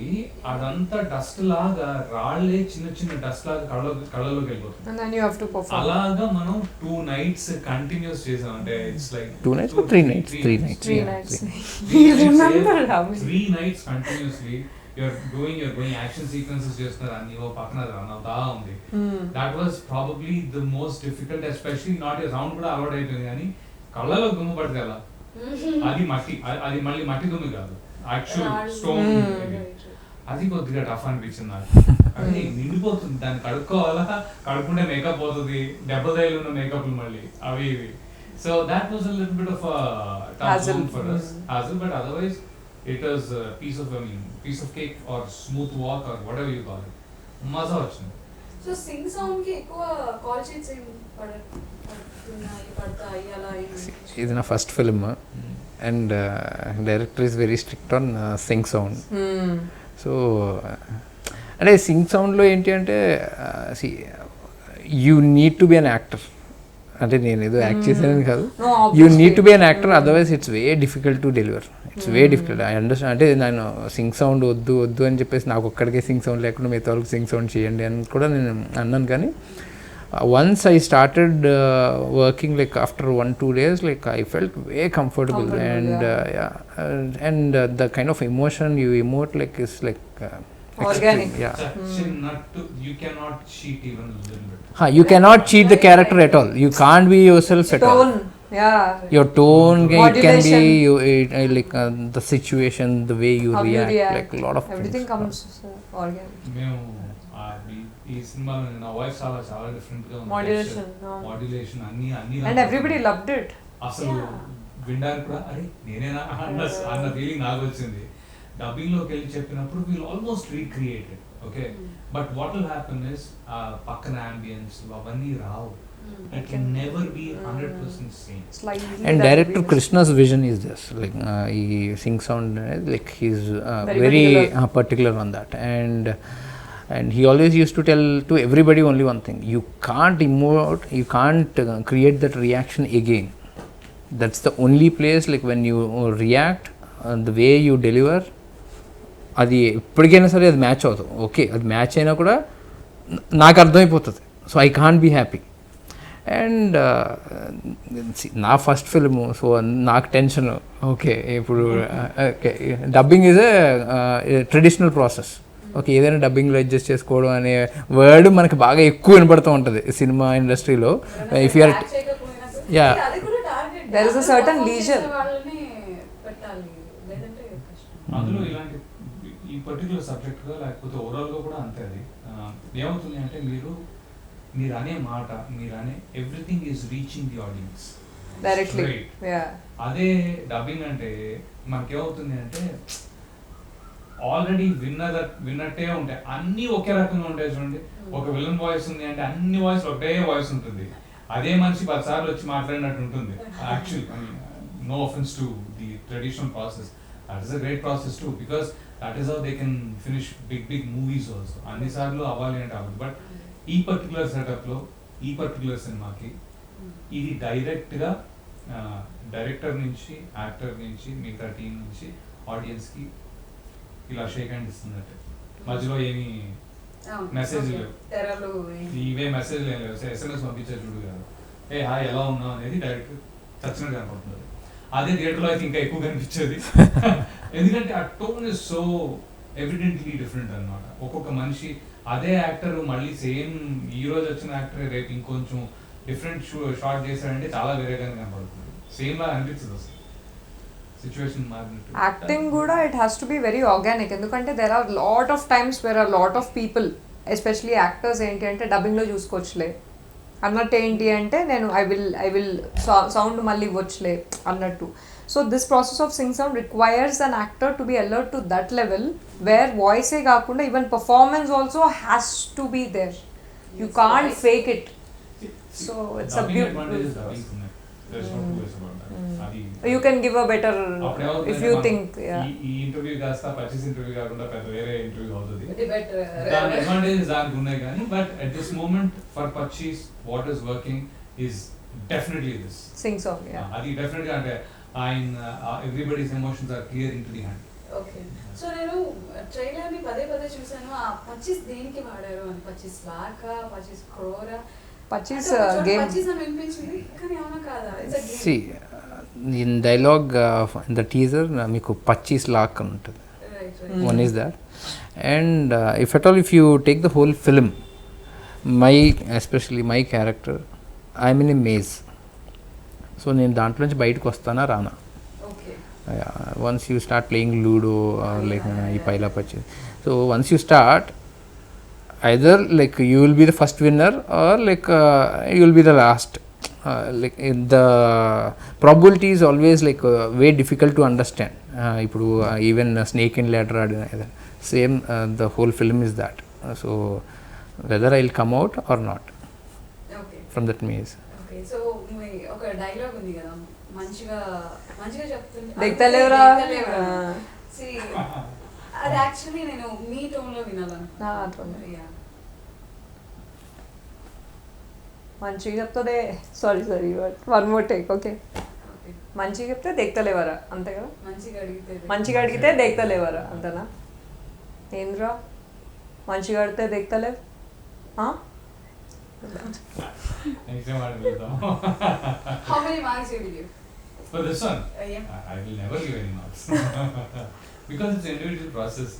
అదంతా డస్ట్ లాగా రాళ్ళే చిన్న చిన్న డస్ట్ లాగా కళ్ళలోకి వెళ్ళిపోతుంది And then you have to perform. అలాగా మనం 2 nights కంటిన్యూస్ చేసాం అంటే it's like 2 nights or 3 nights? 3 nights. 3 Yeah, nights. 3 You remember how many? 3 nights continuously you're going action sequences చేస్తున్నారు అన్ని ఓ పక్కన రన్ అవుతా ఉంది that was probably the most difficult especially not a sound కూడా అలవాటు అయిపోయింది కానీ కళ్ళలో దుమ్ము పడుతుంది కదా అది మట్టి అది మళ్ళీ మట్టి దుమ్ము కాదు యాక్చువల్ స్టోన్ అది కొద్దిగా టఫ్ అనిపించింది నాకు అది నిండిపోతుంది దాన్ని కడుక్కోవాలా కడుక్కుంటే మేకప్ పోతుంది దెబ్బ తగిలిన మేకప్లు మళ్ళీ అవి ఇవి so that was a little bit of a tough Hassle. zone for us hassle but otherwise it was a piece of cake or smooth walk or whatever you call it మజా వచ్చింది సో సింగ్ సాంగ్ కి ఎక్కువ కాల్ షీట్స్ ఏం పడతాయి అలా ఇది నా first film and director is very strict on Singh sound. So అంటే సింగ్ సౌండ్లో ఏంటి అంటే you need to be an actor. అంటే నేను ఏదో యాక్ట్ చేసానని కాదు, you need to be an actor, otherwise it's way difficult to deliver. It's way difficult. I understand. అంటే నేను సింగ్ సౌండ్ వద్దు అని చెప్పేసి నాకు ఒక్కడికే సింగ్ సౌండ్ లేకుండా మిగతా వాళ్ళకి సింగ్ సౌండ్ చేయండి అని కూడా నేను అన్నాను. కానీ once I started working, like after 1-2 days, like I felt way comfortable and and the kind of emotion you emote like is like Organic. Yeah. You cannot cheat even a little bit. You cannot cheat the character at all. You can't be yourself at all. Tone. Yeah. Your tone can be Modulation. like the situation, the way you How you react, react. like a lot of Everything things. comes organic. మేము ఈ సినిమాలో నా వాయిస్ చాలా చాలా డిఫరెంట్ గా ఉంది. Modulation, no. మాడ్యులేషన్ అన్ని And everybody loved it. అసలు వినడానికి కూడా అరే నేనేనా అన్న ఫీలింగ్ నాకు వచ్చింది. డబ్బింగ్ లోకి వెళ్ళి చెప్పినప్పుడు we'll almost recreated. Okay, but what will happen is పక్కన అంబియన్స్ అవన్నీ రావు. It can never be 100% same. Slightly. And that director will be Krishna's vision is this, like he sing sound, like he's Very very particular. particular on that, and he always used to tell to everybody only one thing: you can't emote, you can't create that reaction again. That's the only place, like when you react, the way you deliver, అది ఎప్పటికైనా సరే అది మ్యాచ్ అవుతుంది. ఓకే, అది మ్యాచ్ అయినా కూడా నాకు అర్థమైపోతుంది. So I can't be happy. And నా ఫస్ట్ ఫిల్ము, సో నాకు టెన్షన్. ఓకే, ఇప్పుడు dubbing is a traditional process. Okay, ఏదైనా డబ్బింగ్లో అడ్జస్ట్ చేసుకోవడం అనే వర్డ్ మనకి బాగా ఎక్కువ వినపడుతూ ఉంటుంది సినిమా ఇండస్ట్రీలో. If you're yeah, There is a certain leisure. అందులో ఇలాంటి ఈ పర్టికులర్ సబ్జెక్ట్ గా లేకపోతే ఓవరాల్ గా కూడా అంతే. అది ఏమవుతుంది అంటే మీరు అనే మాట, మీరు అనే everything is reaching the audience Directly. Yeah. అదే డబ్బింగ్ అంటే మనకేమవుతుంది అంటే ఆల్రెడీ విన్నట్టే ఉంటాయి, అన్ని ఒకే రకంగా ఉంటాయి. చూడండి, ఒక విలన్ వాయిస్ ఉంది అంటే అన్ని వాయిస్ ఒకటే వాయిస్ ఉంటుంది. అదే మనిషి 10 సార్లు వచ్చి మాట్లాడినట్టు ఉంటుంది. Actual no offence to the traditional process, that is a great process too, because that is how they can finish big movies also. అన్ని సార్లు అవ్వాలి అంటే అవ్వదు. బట్ ఈ పర్టికులర్ సెటప్లో, ఈ పర్టికులర్ సినిమాకి ఇది డైరెక్ట్గా డైరెక్టర్ నుంచి, యాక్టర్ నుంచి, మిగతా టీం నుంచి ఆడియన్స్కి ఇలా షేక్ హ్యాండ్ ఇస్తున్నట్టు. మధ్యలో ఏమి మెసేజ్ లేవు, ఇవే మెసేజ్ లేవు, SMS పంపించే చూడు కాదు. ఏ హాయ్ ఎలా ఉన్నావు అనేది డైరెక్ట్ చచ్చినట్టు కనపడుతుంది. అదే థియేటర్లో అయితే ఇంకా ఎక్కువ కనిపించేది. ఎందుకంటే ఆ tone is so evidently different అన్నమాట. ఒక్కొక్క మనిషి అదే యాక్టర్ మళ్ళీ సేమ్ ఈ రోజు వచ్చిన యాక్టర్ రేపు ఇంకొంచెం డిఫరెంట్ షార్ట్ చేశాడంటే చాలా వేరేగానే కనపడుతుంది, సేమ్ లా అనిపించదు అసలు సిచ్యువేషన్ మారినట్టు. యాక్టింగ్ కూడా it has to be very organic, ఎందుకంటే there are lot of times where are lot of people especially actors ఏంటి అంటే డబ్బింగ్లో చూసుకోవచ్చులే అన్నట్టు, ఏంటి అంటే నేను ఐ విల్ సౌండ్ మళ్ళీ ఇవ్వచ్చులే అన్నట్టు. So this process of sync sound requires an actor to be alert to that level where వాయిసే కాకుండా even performance also has to be there, you can't fake it. So it's a beautiful, you can give a better if you think. ఈ ఇంటర్వ్యూ కాస్త పర్చేస్ ఇంటర్వ్యూ కాకుండా పెద్ద వేరే ఇంటర్వ్యూ అవుతుంది, better. దాని అడ్వాంటేజెస్ దానికి ఉన్నాయి కానీ, but at this moment for Pachchis what is working is definitely this sing song. అది డెఫినెట్గా అంటే ఆయన everybody's emotions are clear in to the hand. Okay, so నేను ట్రైలర్ ని పదే పదే చూసాను, ఆ పర్చేస్ దేనికి వాడారు అని, పర్చేస్ లాకా, పర్చేస్ క్రోరా, పర్చేస్ game. పర్చేస్ అని వినిపించింది కానీ అవునా కాదా? It's a scene dialogue in the teaser మీకు 25 lakh అని ఉంటుంది. One is that, and if at all if you take the whole film, especially my character, I'm in a maze. So నేను దాంట్లో నుంచి బయటకు వస్తానా రానా? Okay, Once you start playing Ludo or like ఈ పైలా పచ్చి, so once you start, either like you will be the first winner or like you will be the last. Like the probability is always like very difficult to understand. ఇప్పుడు even snake and ladder same, the whole film is that. So whether I'll come out or not okay, from that maze. Okay. So మీ ఒక డైలాగ్ ఉంది కదా, మంచిగా చెప్తుంది, దేక్తలేవరా? See, అది యాక్చువల్లీ నేను మీ టోన్ లో వినాలనుకుంటున్నాను. Yeah. మంచిగా చెప్తుంది, sorry one more take. Okay, Okay. మంచిగా చెప్తే దేక్తలేవరా, అంతే కదా? మంచిగా అడిగితే దేక్తలేవరా, అంతేనా? ఏంద్రా మంచిగా అడిగితే దేక్తలేవు? Next time I will do. How many marks you will give? For this one, Yeah. I will never give any marks because it's an individual process.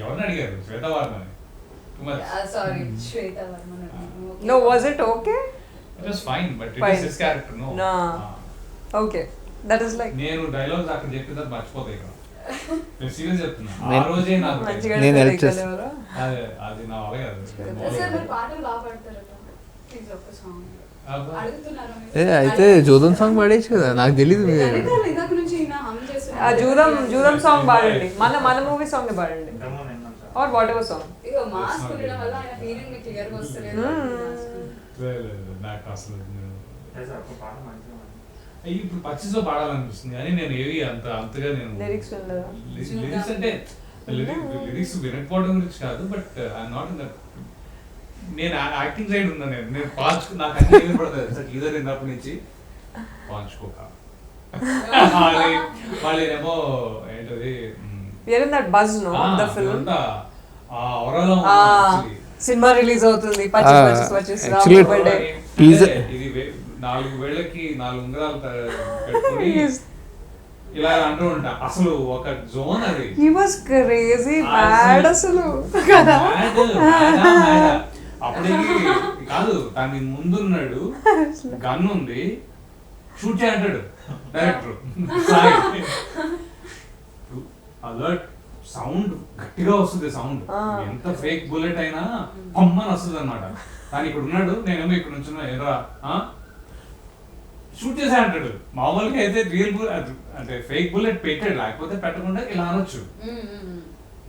ఎవరిని అడిగారు? Shweta వార్మని. Too much. Sorry, Shweta Varman. No, was it okay? It was fine, but it Fine. is his character, no. No. Okay, that is like నేను డైలాగ్స్ అక్కడ చెప్పిన తర్వాత మర్చిపోతాయి ఇక్కడ. నేను సీరియస్ చెప్తున్నా, ఆ నేను- రోజే నాకు మంచిగా నేను అడిగితే help చేస్తా. దేక్తలేవరా? అది నా వల్ల కాదు. సార్ మీరు పాటలు బాగా పాడతారట, ప్లీజ్ ఒక్క సాంగ్ అడుగుతున్నాను. అయితే జోదన్ సాంగ్ పాడేచ్చు కదా, నాకు తెలీదు. ఇందాక నుంచి ఈయన hum చేస్తున్నారు. ఆ జూదం సాంగ్ పాడండి, మన మూవీ సాంగ్ పాడండి, or whatever song. Ego mask ఉండడం వల్ల ఆయన ఫీలింగ్ మీకు క్లియర్ గా వస్తలేదు. లేదు, నాకు అసలు ఇప్పుడు పచ్చితో పాడాలనిపిస్తుంది కానీ నేను ఏవి అంతగా నేను లిరిక్స్ ఉండదా? లిరిక్స్ అంటే లిరిక్స్ వినకపోవడం గురించి కాదు, but I'm not in that. నేను యాక్టింగ్ సైడ్ ఉన్నా, నేను నాకు అన్ని వినపడతాయి సార్ టీజర్ విన్నప్పటి నుంచి పాంచుకోక వాళ్ళేమో ఏంటది We're in that buzz, no, the film. Cinema release అవుతుంది, పచ్చి actually teaser ఇది 4 వేళ్ళకి 4 ఉంగరాలు పెట్టుకుని ఇలా అంటూ ఉంటా. అసలు ఒక జోన్ అది. He was crazy mad అసలు కదా. అప్పటికి కాదు, దాని ముందున్నాడు, గన్ ఉంది, షూట్ చేయంటాడు డైరెక్టర్. అలర్ట్ సౌండ్ గట్టిగా వస్తుంది, సౌండ్ ఎంత ఫేక్ బుల్లెట్ అయినా పమ్మని వస్తుంది అనమాట. కానీ ఇక్కడ ఉన్నాడు, నేనేమో ఇక్కడ నుంచున్నా, ఎరా షూట్ చేసా అంటాడు. మామూలుగా అయితే రియల్ అంటే ఫేక్ బుల్లెట్ పెట్టాడు, లేకపోతే పెట్టకుండా ఇలా అనొచ్చు.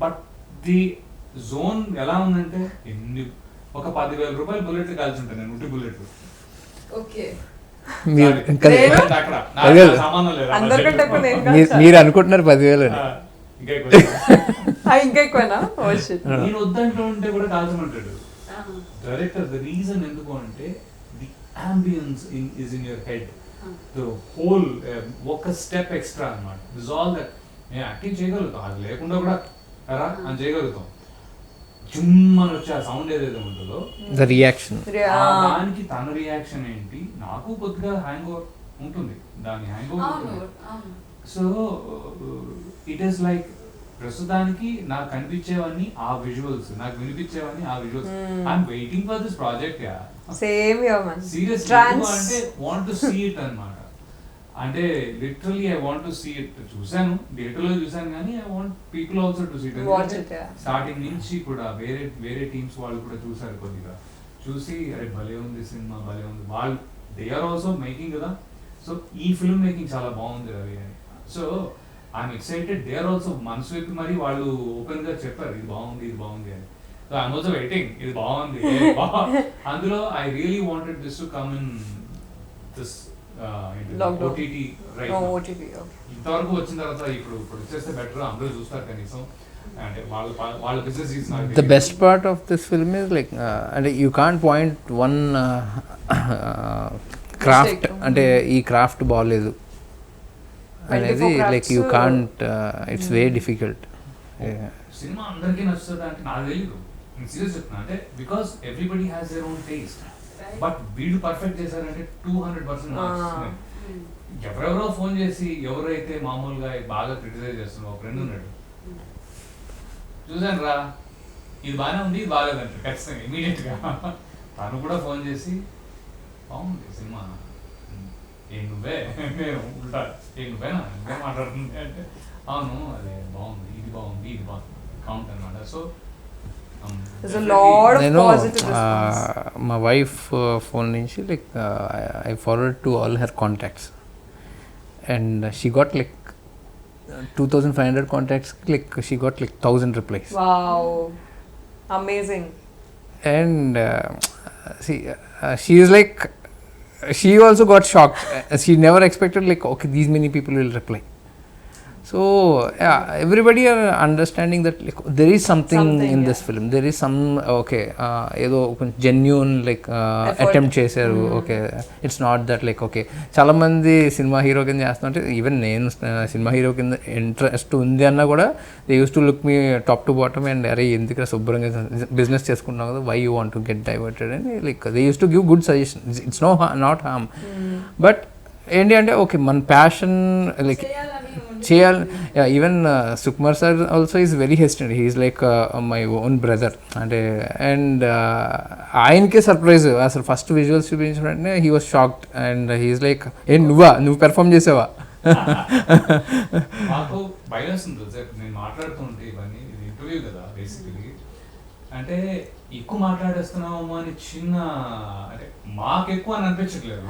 బట్ ది జోన్ ఎలా ఉందంటే ఒక 10,000 రూపాయల బుల్లెట్లు కాల్చి ఉంటాను నేను, 1 బుల్లెట్లు. మీరు అనుకుంటున్నారు 10,000 అని. ఇంకా ఎక్కువనా? నేను వద్దంటూ ఉంటే కూడా కాల్చమంటాడు డైరెక్టర్. ద రీజన్ ఎందుకు అంటే the ambience is in your head, the whole ఒక స్టెప్ ఎక్స్ట్రా అన్నమాట. దిస్ ఆల్ దట్ నేను యాక్టింగ్ చేయగలుగుతాం, అది లేకుండా కూడా ఎరా అని చేయగలుగుతాం. చుమ్మని వచ్చే ఆ సౌండ్ ఏదైతే ఉంటుందో ద రియాక్షన్, దానికి తన రియాక్షన్ ఏంటి, నాకు కొద్దిగా హ్యాంగ్ ఓవర్ ఉంటుంది, దాని హ్యాంగ్ ఓవర్ ఉంటుంది. సో ఇట్ ఈస్ లైక్ ప్రస్తుతానికి నాకు కనిపించేవన్నీ ఆ విజువల్స్, నాకు వినిపించేవన్నీ ఆ visuals. I'm waiting for this project. Yeah, same here man. Seriously అంటే వాంట్ టు సీ ఇట్ అన్నమాట. అంటే literally I want to see it. చూసాను, థియేటర్లో చూసాను, కానీ I want people also to see it. Starting నుంచి కూడా వేరే టీమ్స్ వాళ్ళు కూడా చూసారు, కొద్దిగా చూసి అరే భలే ఉంది సినిమా, భలే ఉంది. వాళ్ళు దే ఆర్ ఆల్సో మేకింగ్ కదా. సో ఈ ఫిల్మ్ మేకింగ్ చాలా బాగుంది రవి అని. So I'm excited. They are also మనసు వైపు మరి వాళ్ళు ఓపెన్ గా చెప్పారు ఇది బాగుంది, ఇది బాగుంది అని. సో ఐఎమ్ ఆల్సో వెయిటింగ్, ఇది బాగుంది. అందులో I really wanted this to come in this OTT right. ఇంతవరకు వచ్చిన తర్వాత ఇప్పుడు వచ్చేస్తే బెటర్, అందరూ చూస్తారు కనీసం. అంటే వాళ్ళ business is not. The best part of this film is like and you can't point one craft అంటే ఈ క్రాఫ్ట్ బాగాలేదు అనేది like you can't, it's very difficult. Cinema అందరికీ నచ్చుతుంది అంటే నాకు తెలియదు, నేను సీరియస్ చెప్తున్నా. అంటే because everybody has their own taste. But వీళ్ళు పర్ఫెక్ట్ చేశారంటే 200% మార్క్స్. ఎవరెవరో ఫోన్ చేసి ఎవరైతే మామూలుగా బాగా క్రిటిసైజ్ చేస్తున్నారు, ఒక ఫ్రెండ్ ఉన్నాడు, చూసాను రా ఇది బాగానే ఉంది, ఇది బాగాలేదంట ఖచ్చితంగా ఇమీడియట్ గా. తను కూడా ఫోన్ చేసి బాగుంది సినిమా, ఏం నువ్వే నేను ఉంటా, ఏం నువ్వేనా నువ్వే మాట్లాడుతుంది అంటే అవును అదే బాగుంది, ఇది బాగుంది, ఇది బాగుంది కౌంట్ అనమాట. సో నేను మా వైఫ్ ఫోన్ నుంచి like I forward to all her contacts and she got like 2,500 contacts, like she got like 1,000 replies. Wow, amazing. And she is like, she also got shocked. She never expected like, okay, these many people will reply. So yeah, everybody are understanding that like there is something in this film. There is some okay, ఏదో genuine like attempt చేశారు. Okay, it's not that like okay, చాలా మంది సినిమా హీరో కింద చేస్తుంటే ఈవెన్ నేను సినిమా హీరో కింద ఇంట్రెస్ట్ ఉంది అన్నా కూడా they use to look me top to bottom and అరే ఎందుకు శుభ్రంగా బిజినెస్ చేసుకుంటున్నావు కదా, why you want to get diverted అని like they use to give good suggestion. It's not harm. But ఏంటి అంటే ఓకే మన ప్యాషన్ లైక్ చేయాలి. Even Sukumar sir also is very hesitant. He is like my own brother అంటే. అండ్ ఆయనకే సర్ప్రైజ్ అసలు ఫస్ట్ విజువల్స్ చూపించిన వెంటనే he was shocked and he is like నువ్వు పెర్ఫామ్ చేసావా. మాకు భయం వస్తుంది నేను మాట్లాడుతుంటే, ఇవన్నీ ఇది ఇంటర్వ్యూ కదా బేసికలీ, అంటే ఎక్కువ మాట్లాడేస్తున్నాము అని చిన్న అంటే మాకు ఎక్కువ అని అనిపించట్లేదు.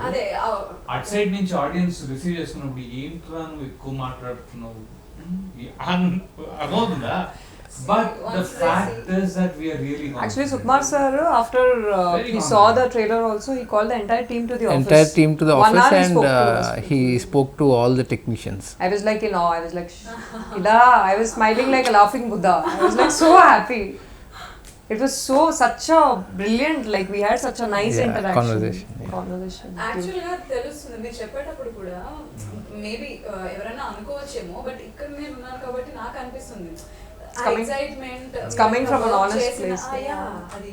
అటు సైడ్ నుంచి ఆడియన్స్ రిసీవ్ చేసుకున్నప్పుడు ఏంట్రా నువ్వు ఎక్కువ మాట్లాడుతున్నావు అర్థమవుతుందా. But the fact is that we are really confident. Actually, Sukumar sir, after he saw the trailer also, he called the entire team to the office. Entire team to the office and he spoke to all the technicians. I was like in awe. I was like, Ida, I was smiling like a laughing Buddha. I was like so happy. It was such a brilliant, like we had such a nice interaction. Conversation. Actually, తెలుస్తుంది మీరు చెప్పేటప్పుడు కూడా మేబీ ఎవరైనా అనుకోవచ్చేమో, బట్ ఇక్కడ నేను ఉన్నాను కాబట్టి నాకు అనిపిస్తుంది excitement coming from an honest place. అది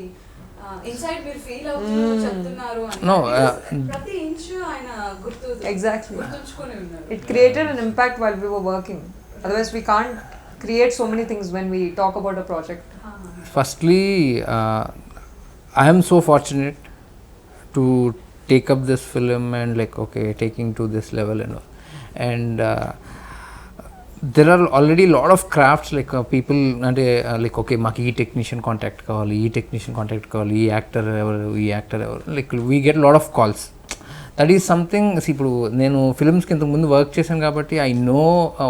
ఇన్సైడ్ మీరు ఫీల్ అవుతున్నారు చెప్తున్నారు అని ప్రతి ఇంచ్ ఆయన గుర్తుంచుకొని ఉన్నారు. It created an impact while we were working. Otherwise we can't create so many things when we talk about a project. Firstly, I am so fortunate to take up this film and like okay, taking to this level and all. And there are already lot of crafts like people and like okay మాకు ఈ టెక్నీషియన్ కాంటాక్ట్ కావాలి, ఈ టెక్నీషియన్ కాంటాక్ట్ కావాలి, ఈ యాక్టర్ ఎవరు like we get lot of calls. That is something. ఇప్పుడు నేను ఫిల్మ్స్కి ఇంతకుముందు వర్క్ చేశాను కాబట్టి ఐ నో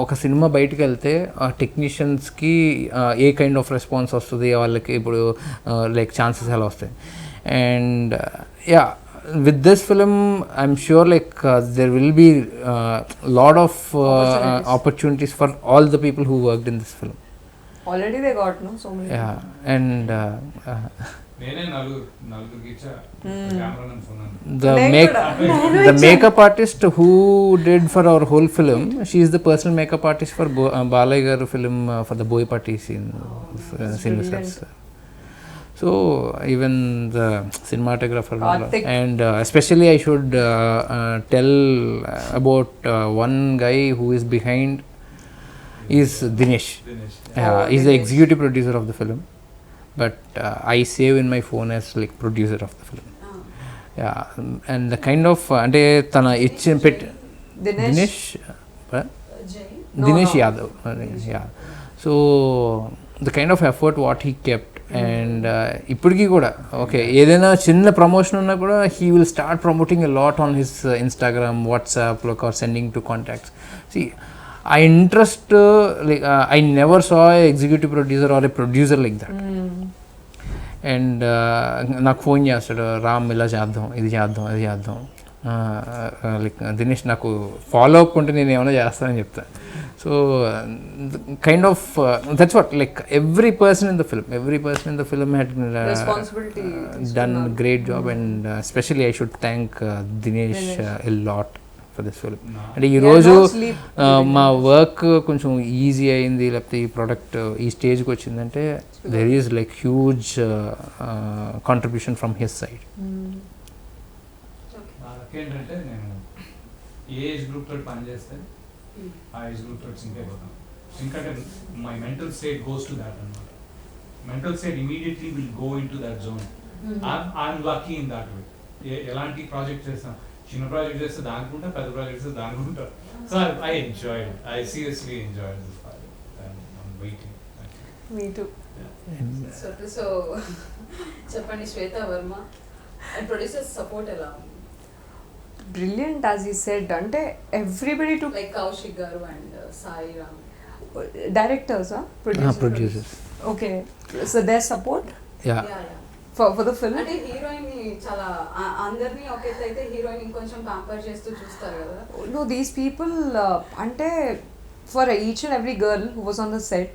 ఒక సినిమా బయటకు వెళ్తే టెక్నీషియన్స్కి ఏ కైండ్ ఆఫ్ రెస్పాన్స్ వస్తుంది, వాళ్ళకి ఇప్పుడు లైక్ ఛాన్సెస్ ఎలా వస్తాయి. And yeah, with this film I'm sure like there will be lot of opportunities for all the people who worked in this film. Already they got so many. Yeah, and నేనే నలుగురు గిచ్చా cameraman phone the makeup artist who did for our whole film, she is the personal makeup artist for Balai garu film for the boy party scene scenes. So even the cinematographer and especially I should tell about one guy who is behind is Dinesh. Dinesh. Is the Dinesh. Executive producer of the film, but I save in my phone as like producer of the film. And the kind of అంటే తన ఇచ్చిన Dinesh Jay. Dinesh no. Yadav. Yeah, so the kind of effort what he kept, and ఇప్పటికీ కూడా ఓకే ఏదైనా చిన్న ప్రమోషన్ ఉన్నా కూడా he will start promoting a lot on his Instagram, WhatsApp, or sending to contacts. See ఆ interest, like I never saw executive producer or a producer like that. And నాకు ఫోన్ చేస్తాడు, రామ్ ఇలా చేద్దాం, ఇది చేద్దాం, అది చేద్దాం. లైక్ దినేష్ నాకు ఫాలో అప్ ఉంటే నేను ఏమైనా చేస్తానని చెప్తాను. So kind of that's what like every person in the film had Responsibility done great job, and especially I should thank Dinesh a lot for this film. అంటే ఈరోజు no sleep. మా వర్క్ కొంచెం ఈజీ అయింది, లేకపోతే ఈ ప్రోడక్ట్ ఈ స్టేజ్కి వచ్చిందంటే there is like huge contribution from his side. నాకేంటంటే నేను ఏ ఏజ్ గ్రూప్ తోటి పని చేస్తే ఆ ఏజ్ గ్రూప్ తోటి సింక్ అయిపోతాను. సింక్ అంటే my mental state goes to that అనమాట. Mental state immediately will go in to that zone. I'm lucky in that way. ఎలాంటి ప్రాజెక్ట్ చేస్తాం, చిన్న ప్రాజెక్ట్ చేస్తే దానికుంటా, పెద్ద ప్రాజెక్ట్ చేస్తే దానికుంటా. So I enjoy, I seriously enjoy this project. I'm waiting. Me too. So చెప్పండి Shweta Varma and producers support ఎలా ఉంది? Brilliant, as he said. Ante everybody took like Kaushik garu and Sai Ram. directors, producers. Okay, so their support yeah, for the film. అంటే హీరోయిన్ ని చాలా అందరినీ ఒక ఎత్తు అయితే హీరోయిన్ ఇంకొంచెం ప్యాంపర్ చేస్తూ చూస్తారు కదా. No, these people, ante for each and every girl who was on the set,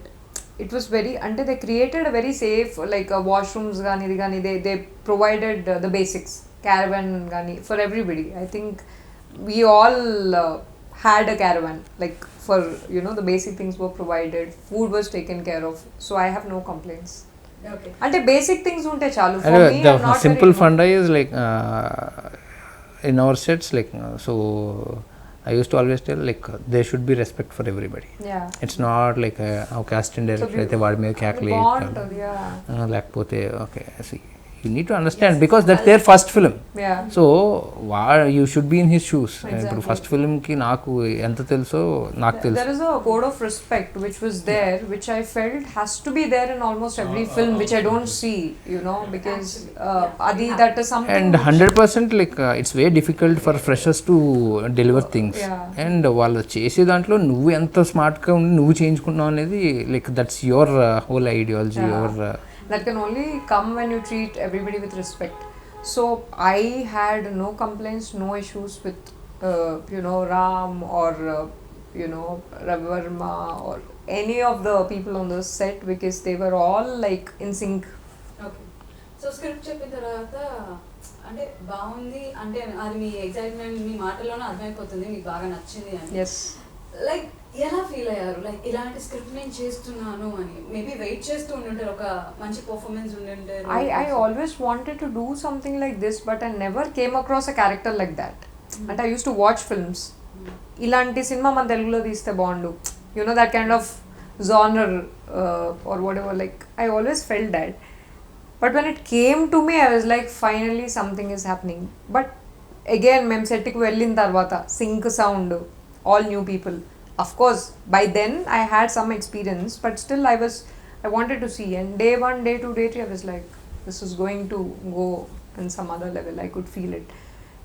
it was very, ante they created a very safe, like washrooms gani, idi gani, they provided the basics, caravan gani, for everybody. I think we all had a caravan, like for, you know, the basic things were provided, food was taken care of, so I have no complaints. Okay. Ante basic things unte chalu for me. I'm the not simple very, funda is like in our sets, like so I used to always tell like there should be respect for everybody. yeah, It's not like okay assistant director అయితే వాడి మీద క్యాక్లే బాగుంటది. Yeah, లేకపోతే okay you need to understand because that's their first film. yeah. So you should be in his shoes. ఇప్పుడు Exactly. ఫస్ట్ ఫిల్మ్కి నాకు ఎంత తెలుసో నాకు తెలుసు. There is a code of respect which was there, which I felt has to be there in almost every film, which I don't see, you know, because Adi, that is something. And 100% like it's very difficult for freshers to deliver things. Yeah. And వాళ్ళు చేసే దాంట్లో నువ్వు ఎంత స్మార్ట్గా ఉండి నువ్వు చేయించుకున్నావు అనేది like that's your whole ideology, Yeah. Your That can only come when you treat everybody with respect. So I had no complaints, no issues with you know, Ram or you know, Ravi Verma or any of the people on the set, because they were all like in sync. Okay. So script చెప్పిన తర్వాత అంటే బాగుంది అంటే అది మీ ఎగ్జైట్మెంట్ మీ మాటల్లోనే అర్థమైపోతుంది మీకు బాగా నచ్చింది అని. Yes. లైక్ ఎలా ఫీల్ అయ్యారు? లైక్ ఇలాంటి స్క్రిప్ట్ నేను చేస్తున్నాను అని మేబీ వెయిట్ చేస్తూ ఉండుంటారు, ఒక మంచి పర్ఫార్మెన్స్ ఉండుంటారు. I always wanted to do something like this, but I never came across a character like that. And I used to watch films. ఇలాంటి సినిమా మన తెలుగులో తీస్తే బాగుండు, you know, that kind of genre or whatever, like I always felt that. But when it came to me, I was like, finally something is happening. But again, మేము సెట్కి వెళ్ళిన తర్వాత sync sound, all new people. Of course, by then I had some experience, but still I wanted to see. And day 1, day 2, day 3, I was like, this is going to go in some other level. I could feel it.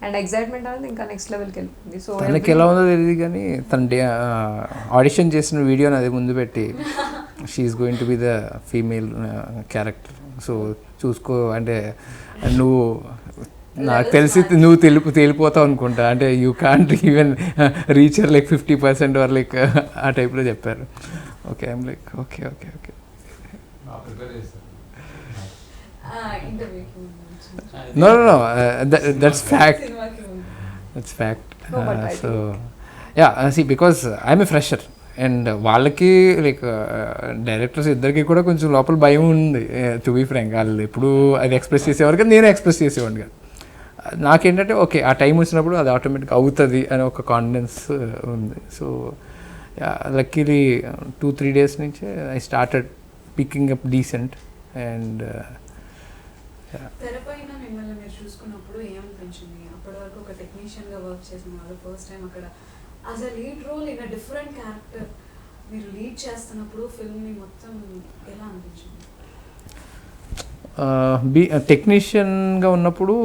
And excitement అనేది ఇంకా నెక్స్ట్ లెవెల్కి వెళ్ళింది. సో తనకి ఎలా ఉందో తెలియదు కానీ తన ఆడిషన్ చేసిన వీడియోని అది ముందు పెట్టి she's going to be the female character, so చూసుకో అంటే నువ్వు నాకు తెలిసి నువ్వు తేలిపోతావు అనుకుంటా, అంటే you can't even reach like 50% or like ఆ టైప్లో చెప్పారు. Okay I'm like okay okay okay prepare చేస్తాను. ఇంటర్వ్యూకి no no no that's fact, సినిమాకి ముందు. That's fact. No, but I so yeah see because I'm a fresher and వాళ్ళకి లైక్ డైరెక్టర్స్ ఇద్దరికి కూడా కొంచెం లోపల భయం ఉంది టు బీ ఫ్రాంక్. వాళ్ళు ఎప్పుడు అది ఎక్స్ప్రెస్ చేసేవారు కదా, నేను ఎక్స్ప్రెస్ చేసేవాడిని కదా. నాకేంటంటే ఓకే ఆ టైం వచ్చినప్పుడు అది ఆటోమేటిక్గా అవుతుంది అనే ఒక కాన్ఫిడెన్స్ ఉంది. సో లక్కీలీ 2-3 days నుంచే I started picking up decent and తెరపైన మిమ్మల్ని మీరు చూసుకున్నప్పుడు ఏమనిపించింది? అప్పటి వరకు ఒక టెక్నీషియన్ గా వర్క్ చేసిన వాళ్ళు ఫస్ట్ టైం అక్కడ as a lead role in a different character మీరు లీడ్ చేస్తున్నప్పుడు ఫిల్మ్ ని మొత్తం ఎలా అనిపించింది? టెక్నీషియన్గా ఉన్నప్పుడు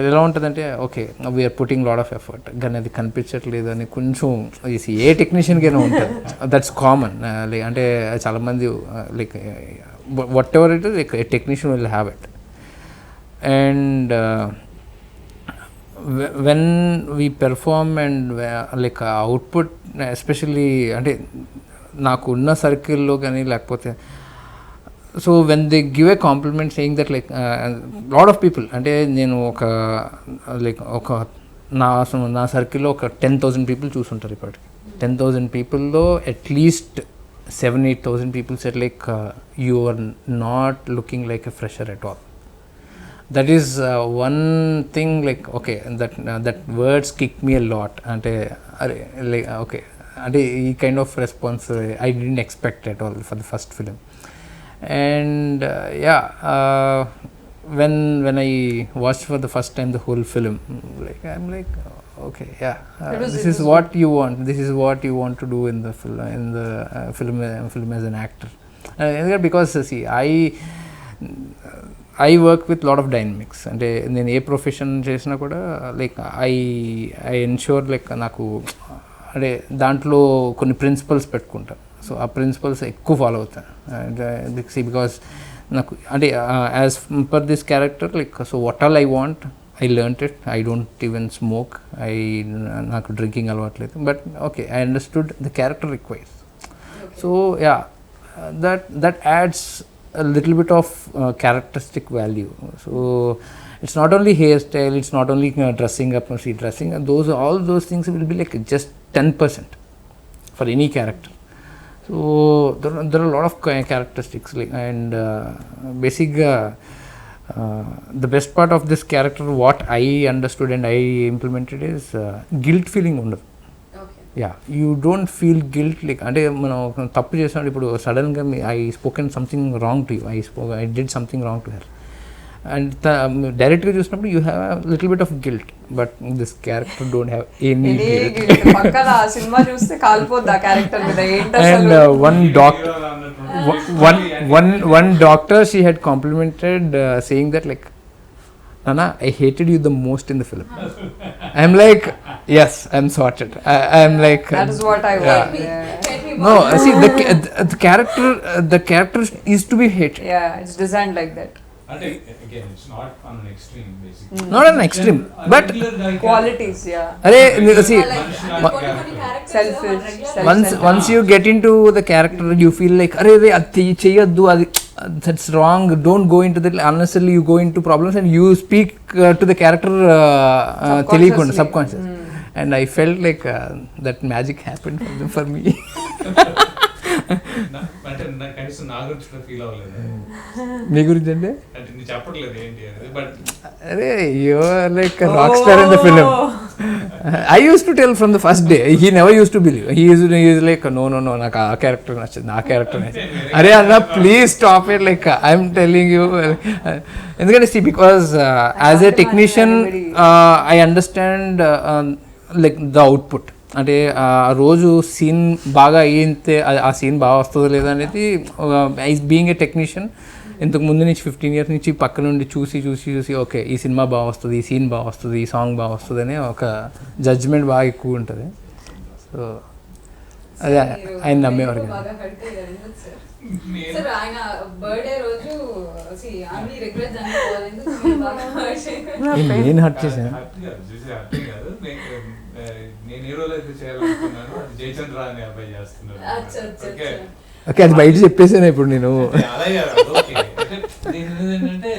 ఎలా ఉంటుందంటే okay we are putting lot of effort కానీ అది కనిపించట్లేదు అని కొంచెం ఏ టెక్నీషియన్కైనా ఉంటుంది దట్స్ కామన్. అంటే చాలామంది like whatever it is like a technician will have it. And when we perform and like output especially అంటే నాకు ఉన్న సర్కిల్లో కానీ లేకపోతే so when they give a compliment saying that like lot of people అంటే నేను ఒక లైక్ ఒక నా సర్కిల్లో ఒక 10,000 పీపుల్ చూసుంటారు ఇప్పటికి. 10,000 పీపుల్లో at least 7,000-8,000 people said like you are not looking like a fresher at all. That is one thing like okay that words kick me a lot. అంటే అరే లైక్ ఓకే అంటే ఈ kind of response I didn't expect at all for the first film. And when I watched for the first time the whole film, like I'm like okay, yeah, this is what you want. This is what you want to do in the film as an actor. Because see, I work with lot of dynamics. అంటే నేను ఏ ప్రొఫెషన్ చేసినా కూడా లైక్ ఐ ఎన్ష్యూర్ లైక్ నాకు అంటే దాంట్లో కొన్ని ప్రిన్సిపల్స్ పెట్టుకుంటాను. సో ఆ ప్రిన్సిపల్స్ ఎక్కువ ఫాలో అవుతాను. బికాస్ నాకు అంటే as per this character like so what all I want I learnt it. I don't even smoke. నాకు డ్రింకింగ్ అలవాట్లేదు. But okay I understood the character requires. So yeah that ads a little bit of characteristic value. So it's not only hairstyle, it's not only dressing up, dressing, all those things will be like just 10% for any character. So there are a lot of characteristics like, and the best part of this character what I understood and I implemented is guilt feeling ఉండదు. Yeah you don't feel guilt like అంటే మనం తప్పు చేసినప్పుడు ఇప్పుడు సడన్గా I spoken something wrong to you, I did something wrong to her and డైరెక్ట్గా చూసినప్పుడు you have little bit of guilt. But this character don't have any guilt. Cinema చూస్తే కాలిపోద్ది ఆ క్యారెక్టర్ మీద. And one doctor she had complimented saying that like Nana, I hated you the most in the film. I'm like, yes, I'm sorted. I'm like, that is what I want. No, see the character is to be hated. Yeah, it's designed like that. Again, it's not on an extreme basically. Not an extreme, but qualities, yeah. See, selfish. Once you get into the character, you feel like, adi cheyaddu, that's wrong. Don't go into that unnecessarily. You go into problems and you speak to the character subconscious. And I felt like that magic happened for me. అంటే నాకు కనీసం నా గురించి ఫీల్ అవ్వలేదు. మీ గురించి అంటే నేను చెప్పట్లేదు ఏంటి అనేది. బట్ అరే you are like a rock star in the film. I used to tell from the first day. He never used to believe. He is like no నాకు ఆ క్యారెక్టర్ నచ్చదు, నా క్యారెక్టర్ నచ్చదు. అరే అన్న please stop it. Like I'm telling you. ఎందుకంటే see because as a technician I understand like the output. అంటే ఆ రోజు సీన్ బాగా అయ్యితే ఆ సీన్ బాగా వస్తుందో లేదా అనేది బీయింగ్ ఏ టెక్నీషియన్ ఇంతకు ముందు నుంచి 15 years నుంచి పక్క నుండి చూసి ఓకే ఈ సినిమా బాగా వస్తుంది, ఈ సీన్ బాగా వస్తుంది, ఈ సాంగ్ బాగా వస్తుంది అనే ఒక జడ్జ్మెంట్ బాగా ఎక్కువ ఉంటుంది. సో అదే ఆయన నమ్మేవారు కదా. నేను హర్ట్ చేశాను. నేను ఏ రోజు అయితే చేయాలనుకున్నాను అది జయచంద్ర అనే అబ్బాయి చేస్తున్నాడు. ఓకే అది బయట చెప్పేసాను ఇప్పుడు నేను. ఏంటంటే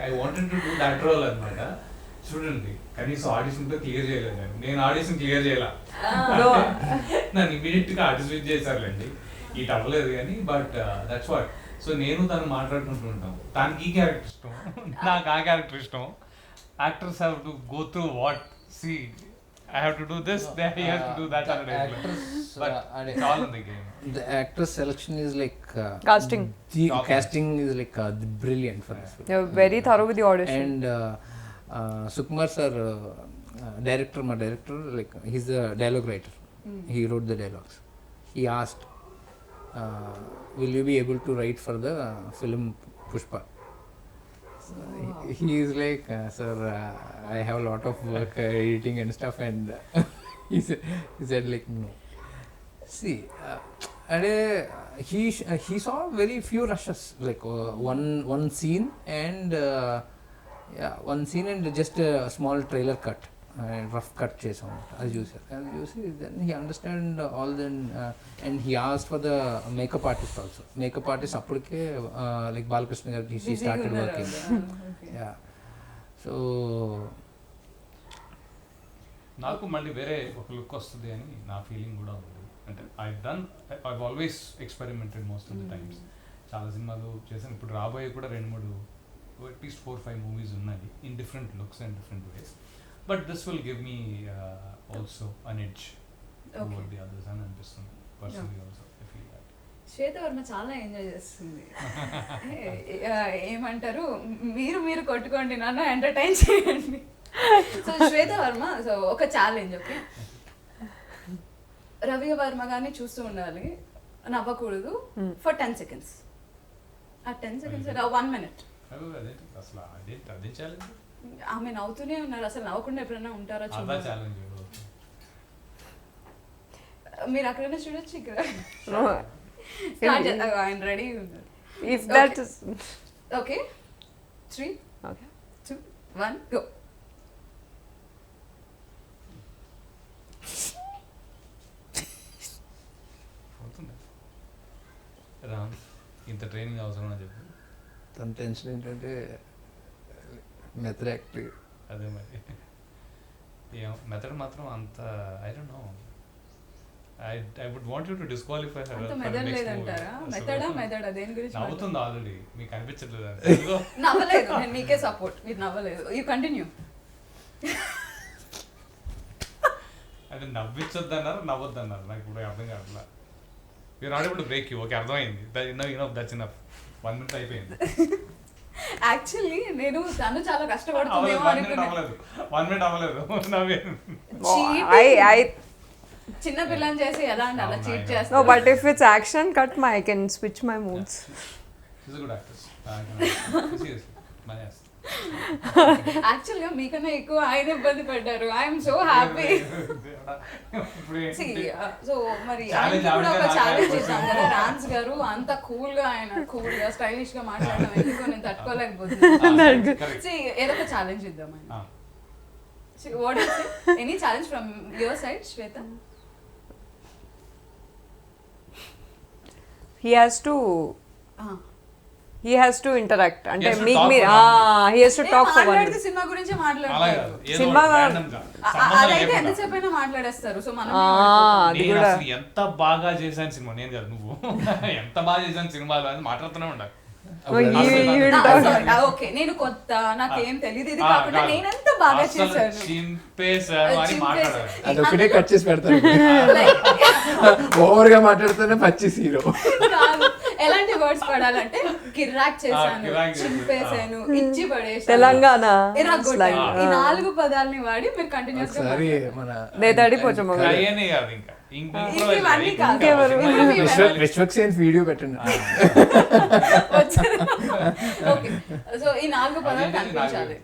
I wanted to do that role అన్నమాట. చూడండి కనీసం ఆడిషన్ తో క్లియర్ చేయలేదు. నేను ఆడిషన్ క్లియర్ చేయాల, నన్ను ఇమీడియట్ గా ఆడిషన్ చేశారులేండి. ఇట్ అవ్వలేదు కానీ బట్ దట్స్ వాట్. సో నేను తను మాట్లాడుకుంటూ ఉంటాం. తనకి ఈ క్యారెక్టర్ ఇష్టం, నాకు ఆ క్యారెక్టర్ ఇష్టం. Actors have to go through what see I have to do this, then he has to do that on a daily basis. But it's all in the game. The actor selection is like Casting. The Top casting is like brilliant for this film. They were very thorough with the audition. And Sukumar sir, my director, like he's the dialogue writer. He wrote the dialogues. He asked, will you be able to write for the film Pushpa? So he is like, sir, I have a lot of work editing and stuff, and he said like, no. See, and he saw very few rushes, like one scene and one scene and just a small trailer cut, rough cut చేసాం అది చూసి then he understand all then and he asked for the makeup artist also. Makeup artist అప్పటికే like బాలకృష్ణ గారు she started working. Yeah, so నాకు మళ్ళీ వేరే ఒక లుక్ వస్తుంది అని నా ఫీలింగ్ కూడా ఉంది. అంటే I always experimented most of the times. చాలా సినిమాలు చేశాను. ఇప్పుడు రాబోయే కూడా 2-3 అట్లీస్ట్ 4-5 మూవీస్ ఉన్నాయి in different looks and different ways. But this will give me also an edge over the others అని అనిపిస్తుంది పర్సనలీ ఆల్సో. శ్వేత వర్మ చాలా ఎంజాయ్ చేస్తుంది. ఏమంటారు, మీరు కొట్టుకోండి, నన్ను ఎంటర్టైన్ చేయండి. సో శ్వేత వర్మ, సో ఒక ఛాలెంజ్. ఓకే, రవి వర్మ గారిని చూస్తూ ఉండాలి, నవ్వకూడదు ఫర్ 10 seconds. ఆ 10 seconds 1 minute. అసలు అదే ఛాలెంజ్. ఆమె నవ్వుతూనే ఉన్నారు, అసలు నవ్వకుండా ఎప్పుడైనా ఉంటారా చూడాలి. మీరు అక్కడైనా చూడొచ్చు, ఇక్కడ ఆయన రెడీ ఉన్నారు. If that is okay, 3, okay, 2, 1, go. Ram, ఇంత ట్రైనింగ్ అవసరం అని చెప్పి తన టెన్షన్ ఏంటంటే మెథడ్ యాక్టివ్. అదే మరి మెథడ్ మాత్రం అంత I don't no. I would want you to disqualify her. అంత మెథడ్ లేదంటారా? మెథడా దేని గురించి నవ్వుతుంది ఆల్రెడీ, మీకు అనిపించట్లేదు? నవ్వలేదు, నేను మీకే సపోర్ట్. మీరు నవ్వలేదు, యూ కంటిన్యూ. అంటే నవ్వించొద్దు అన్నారు, నవ్వొద్దు అన్నారు, నాకు ఇప్పుడు అర్థం కావట్లా. You're not able to break you. Okay, అర్థమైంది. That's enough. 1 minute అయిపోయింది. యాక్చువల్లీ నేను తను చాలా కష్టపడుతుందేమో అనుకున్నాను. 1 minute అవ్వలేదు. I చిన్న పిల్లని చేసి ఎలా అంటే అలా చీట్ no, చేస్తాను. but if it's action cut, I can switch my moods. She's a good actress. Seriously, my ass. యాక్చువల్గా మీకన్నా ఎక్కువ ఆయన ఇబ్బంది పడ్డారు. I'm so happy. సో మరి ఆయనకి కూడా ఒక ఛాలెంజ్ ఇచ్చాం కదా రామ్స్ గారు. అంత కూల్గా ఆయన కూల్గా స్టైలిష్గా మాట్లాడడం ఎందుకో నేను తట్టుకోలేకపోతున్నాను. ఏదో ఒక ఛాలెంజ్ ఇద్దాం ఆయన. What is any challenge from your side, Shweta? He has to interact. He అంటే has to మీకు talk మీరు for 1 minute. he has to talk for 1 మాట్లాడితే minute. సినిమా గురించి అలా మాట్లాడతారు. కాదు, ఏదో సినిమా random గా, సంబంధం అదైతే లేకుండా. ఎంతసేపు అయినా మాట్లాడేస్తారు. సో మనం అది నేను కూడా అసలు ఎంత బాగా చేశాను సినిమా, నేను కాదు నువ్వు ఎంత బాగా చేశాను సినిమాలో అని మాట్లాడుతూనే ఉండాలి. ఓకే, నేను కొత్త, నాకేం తెలియదు, ఇది కాకుండా నేనెంత బాగా చేశాను, చింపేశాను అని మాట్లాడాలి. అది ఒకటే కట్ చేసి పెడతారు. ఓవర్ గా మాట్లాడుతూనే పచ్చి హీరో. ఎలాంటి వర్డ్స్ పడాలంటే కిర్రాక్ చేశాను, కిర్రాక్ చేశాను, చింపేశాను, ఇచ్చి పడేశాను, తెలంగాణ ఇరగొట్టాను. ఈ 4 పదాలని వాడి మీరు కంటిన్యూస్ గా ఒకసారి మన నేతాడిపోచమ్మ గారు. అయ్యనే కాదు ఇంకా ఇవన్నీ కాదు. ఇంకెవరు? విశ్వక్సేన్ వీడియో పెట్టండి. ఓకే, సో ఈ 4 పదాలు కనిపించాలి.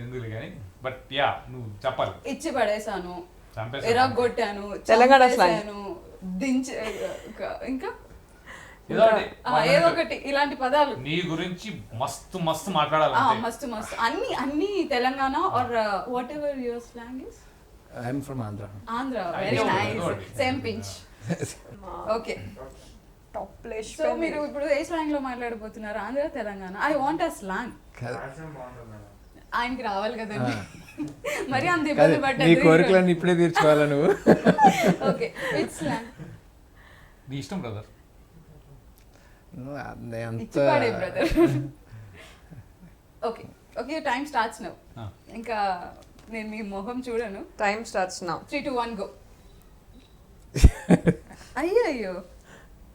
ఎందుకు కానీ బట్ యా నువ్వు చెప్పాలి. ఇచ్చి పడేశాను, చంపేశాను, ఇరగొట్టాను, తెలంగాణ slang. చంపేశాను, దించి, ఇంకా ఏదో ఏదో ఒకటి ఇలాంటి పదాలు నీ గురించి మస్తు మస్తు మాట్లాడాలి. మస్తు మస్తు అన్ని Telangana or whatever your slang is. I'm from Andhra. Andhra, very nice, same pinch. Okay, so మీరు ఇప్పుడు ఏ స్లాంగ్ లో మాట్లాడబోతున్నారు? Andhra, Telangana? I want a slang. ఆయనకి రావాలి కదండి, మరి అంత ఇబ్బంది నీ పడ్డారు. కోరికలన్నీ ఇప్పుడే తీర్చుకోవాలా నువ్వు? Okay, which slang? నీ ఇష్టం బ్రదర్. ఇచ్చి పడే brother. Okay okay, time starts now. ఇంకా నేను మీ మొహం చూడను. Time starts now. 3, 2, 1 గో. అయ్యో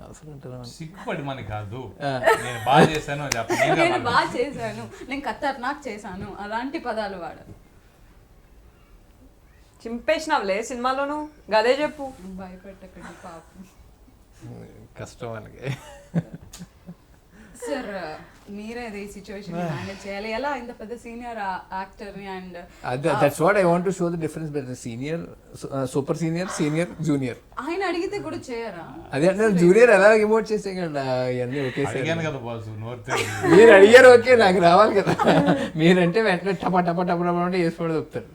అవసరం ఉంటారా? సిగ్గుపడి మనకి కాదు, నేను బాగా చేశాను అని చెప్పండి. నేను బాగా చేశాను, నేను ఖతర్నాక్ చేశాను అలాంటి పదాలు వాడాను. చింపేసినావులే సినిమాలోను, గదే చెప్పు. భయపెట్టకండి పాపం. కష్టం వాళ్ళకి. సార్ మీరే ఈ సిచ్యువేషన్ మేనేజ్ చేయాలి ఎలా? ఇంత పెద్ద సీనియర్ యాక్టర్ని and that's what I want to show the difference between senior, super senior, senior, junior. ఆయన అడిగితే కూడా చేయరా? అదే అంటే జూనియర్ ఎలా ఇమోట్ చేసేయగలరా ఇవన్నీ ఒకేసారి? అడిగాను కదా బాసు, నోరు మీరు అడిగారు ఓకే, నాకు రావాలి కదా. మీరంటే వెంటనే టపా టపా టపా టపా అంటే వేసుకోవడం చెప్తారు.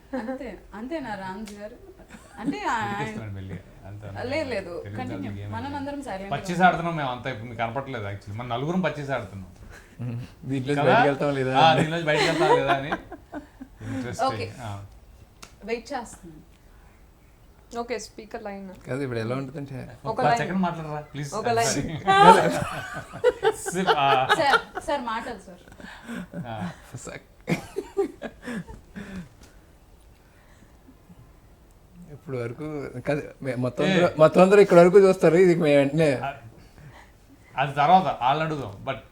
అంతేనా రామ్జీ గారు? అంటే లేదు కంటిన్యూ, మనం అందరం సైలెంట్. పచ్చిసి ఆడుతున్నాం మేము అంతా, ఇప్పుడు మీకు కనపట్లేదు యాక్చువల్లీ, మన నలుగురం పచ్చిసి ఆడుతున్నాం. దీంట్లో కదా? బయటకు వెళ్తాం లేదా? దీనిలో బయటకు వెళ్తాం లేదా అని ఇంట్రెస్ట్. Okay. వెయిట్ చేస్తున్నాను. Okay, speaker line. కాదు ఇప్పుడు ఎలా ఉంటుందంటే ఒక line. సెకండ్ మాట్లాడరా ప్లీజ్. ఒక line. సార్ మాటలు సార్. ఇప్పుడు వరకు కాదు, మొత్తం అందరూ ఇక్కడ వరకు చూస్తారు, ఇది మేము వెంటనే అది తర్వాత వాళ్ళు అడుగుదాం, బట్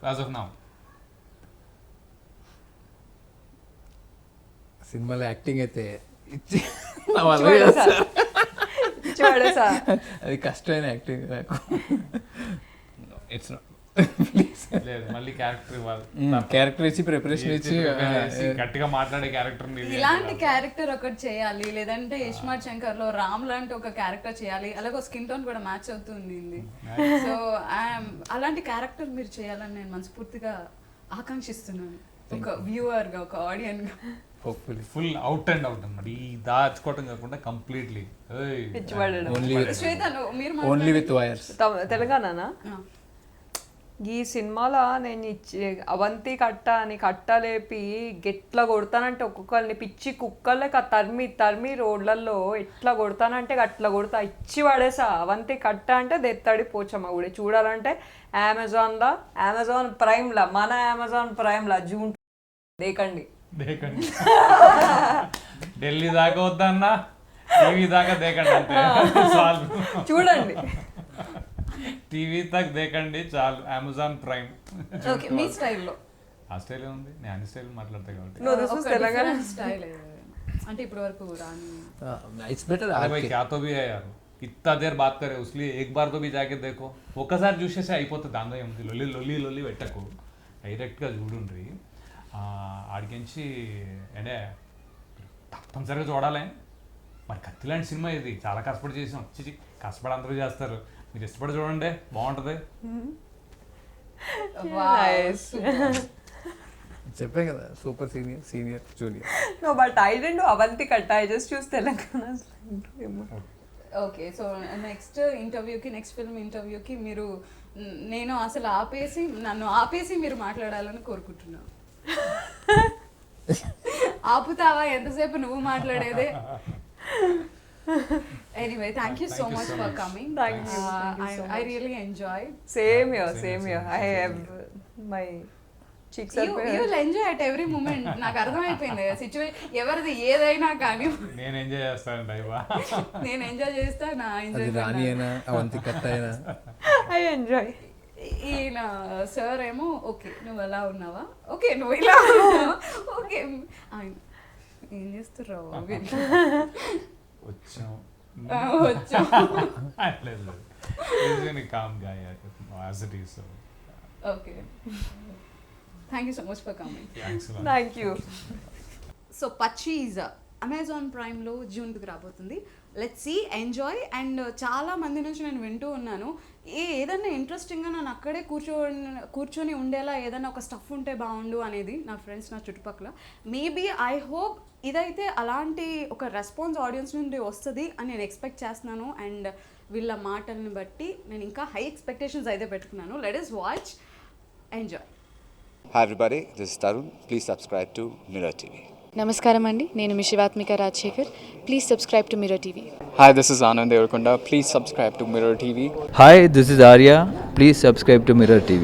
యాజ్ ఆఫ్ నౌ సినిమాలో యాక్టింగ్ అయితే ఇచ్చి నా వల్ల చేస్తారు. చూడసా అది కష్టమైన యాక్టింగ్ నాకు. ఇట్స్ లేదు, మళ్ళీ క్యారెక్టర్ ఇవ్వాలి. క్యారెక్టర్ ఇచ్చి ప్రిపరేషన్ ఇచ్చి గట్టిగా మాట్లాడే క్యారెక్టర్ ఇలాంటి క్యారెక్టర్ ఒకటి చేయాలి, లేదంటే ఇస్మార్ట్ శంకర్ లో రామ్ లాంటి ఒక క్యారెక్టర్ చేయాలి, అలాగే స్కిన్ టోన్ కూడా మ్యాచ్ అవుతుంది. సో అలాంటి క్యారెక్టర్ మీరు చేయాలని నేను మనస్ఫూర్తిగా ఆకాంక్షిస్తున్నాను, ఒక వ్యూవర్ గా, ఒక ఆడియన్ గా. ఫుల్ అవుట్ అండ్ అవుట్ అన్నమాట. ఈ దాచుకోవటం కాకుండా కంప్లీట్లీ శ్వేత మీరు ఓన్లీ విత్ వైర్స్. తెలంగాణనా? ఈ సినిమాలో నేను అవంతి కట్ట అని కట్టలేపి గెట్లా కొడతానంటే ఒక్కొక్కరిని పిచ్చి కుక్కలకి తరిమి తరిమి రోడ్లలో ఎట్లా కొడతానంటే అట్లా కొడతా, ఇచ్చి పడేసా. అవంతి కట్ట అంటే దెత్తడి పోచమ్మ కూడా చూడాలంటే అమెజాన్ ప్రైమ్లా, మన అమెజాన్ ప్రైమ్లా జూన్ దేకండి. ఢిల్లీ దాకా వద్దన్నా, టీవీ దాకా దేకండి అంతే చాలు. చూడండి, టీవీ దాకా దేకండి చాలు. Amazon prime. ఓకే, మీ స్టైల్లో. ఆ స్టైల్ ఉంది, నేను అన్ని స్టైల్ మాట్లాడతా కాబట్టి. తెలంగాణ స్టైల్ అంటే ఇప్పటి వరకు రాని. It's better. अरे भाई क्या तो भी है यार, इतना देर बात करे उसलिए एक बार तो भी जाके देखो. ఒక్కసారి చూసేసి అయిపోతుంది, దాంతో ఏముంది. లొల్లి లొల్లి లొల్లి పెట్టకు, డైరెక్ట్గా చూడుండ్రి. ఆడికించి అంటే తప్పనిసరిగా చూడాలి. మరి కత్తి లాంటి సినిమా ఇది, చాలా కష్టపడి చేసాం. చిచి కష్టపడి అందరూ చేస్తారు, మీరు ఇష్టపడి చూడండి, బాగుంటుంది. చెప్పే కదా, super senior, senior, junior. No but I don't know Avanthi Katta, I just choose Telangana. Okay, so next ఇంటర్వ్యూకి, నెక్స్ట్ ఫిల్మ్ ఇంటర్వ్యూకి మీరు నేను అసలు నన్ను ఆపేసి మీరు మాట్లాడాలని కోరుకుంటున్నాను. ఆపుతావా? ఎంతసేపు నువ్వు మాట్లాడేదే. Anyway, thank you so much for coming. Thank you. I really enjoyed. Same here. I have my cheeks are You will enjoy at every moment. నాకు అర్థమైపోయింది సిచ్యువేషన్, ఎవరిది ఏదైనా కానీ నేను ఎంజాయ్ చేస్తానండి. అయ్యా నేను ఎంజాయ్ చేస్తా, నా అది ఎంజాయ్. రాణి అయినా అవంతి కట్ట అయినా I enjoy. ఈయన సార్ ఏమో ఓకే నువ్వు అలా ఉన్నావా, ఓకే నువ్వు ఇలా ఉన్నావా, ఓకే ఆయన ఏం చేస్తున్నావు వచ్చాం. Okay, thank you so much for coming. Thank you. So Pachchis Amazon ప్రైమ్లో జూన్కి రాబోతుంది. Let's see, enjoy. అండ్ చాలా మంది నుంచి నేను వింటూ ఉన్నాను, ఏదన్నా ఇంట్రెస్టింగ్గా నన్ను అక్కడే కూర్చొని ఉండేలా ఏదైనా ఒక స్టఫ్ ఉంటే బాగుండు అనేది నా ఫ్రెండ్స్, నా చుట్టుపక్కల. మేబీ ఐ హోప్ ఇదైతే అలాంటి ఒక రెస్పాన్స్ ఆడియన్స్ నుండి వస్తుంది అని నేను ఎక్స్పెక్ట్ చేస్తున్నాను. అండ్ వీళ్ళ మాటల్ని బట్టి నేను ఇంకా హై ఎక్స్పెక్టేషన్స్ అయితే పెట్టుకున్నాను. Let us watch, enjoy. Hi everybody, this is Tarun. Please subscribe to Mirror TV. నమస్కారం అండి, నేను మీ Shivathmika Rajasekhar. Please subscribe to Mirror TV. Hi, this is Anand Devarakonda. Please subscribe to Mirror TV. Hi, this is Arya. Please subscribe to Mirror TV.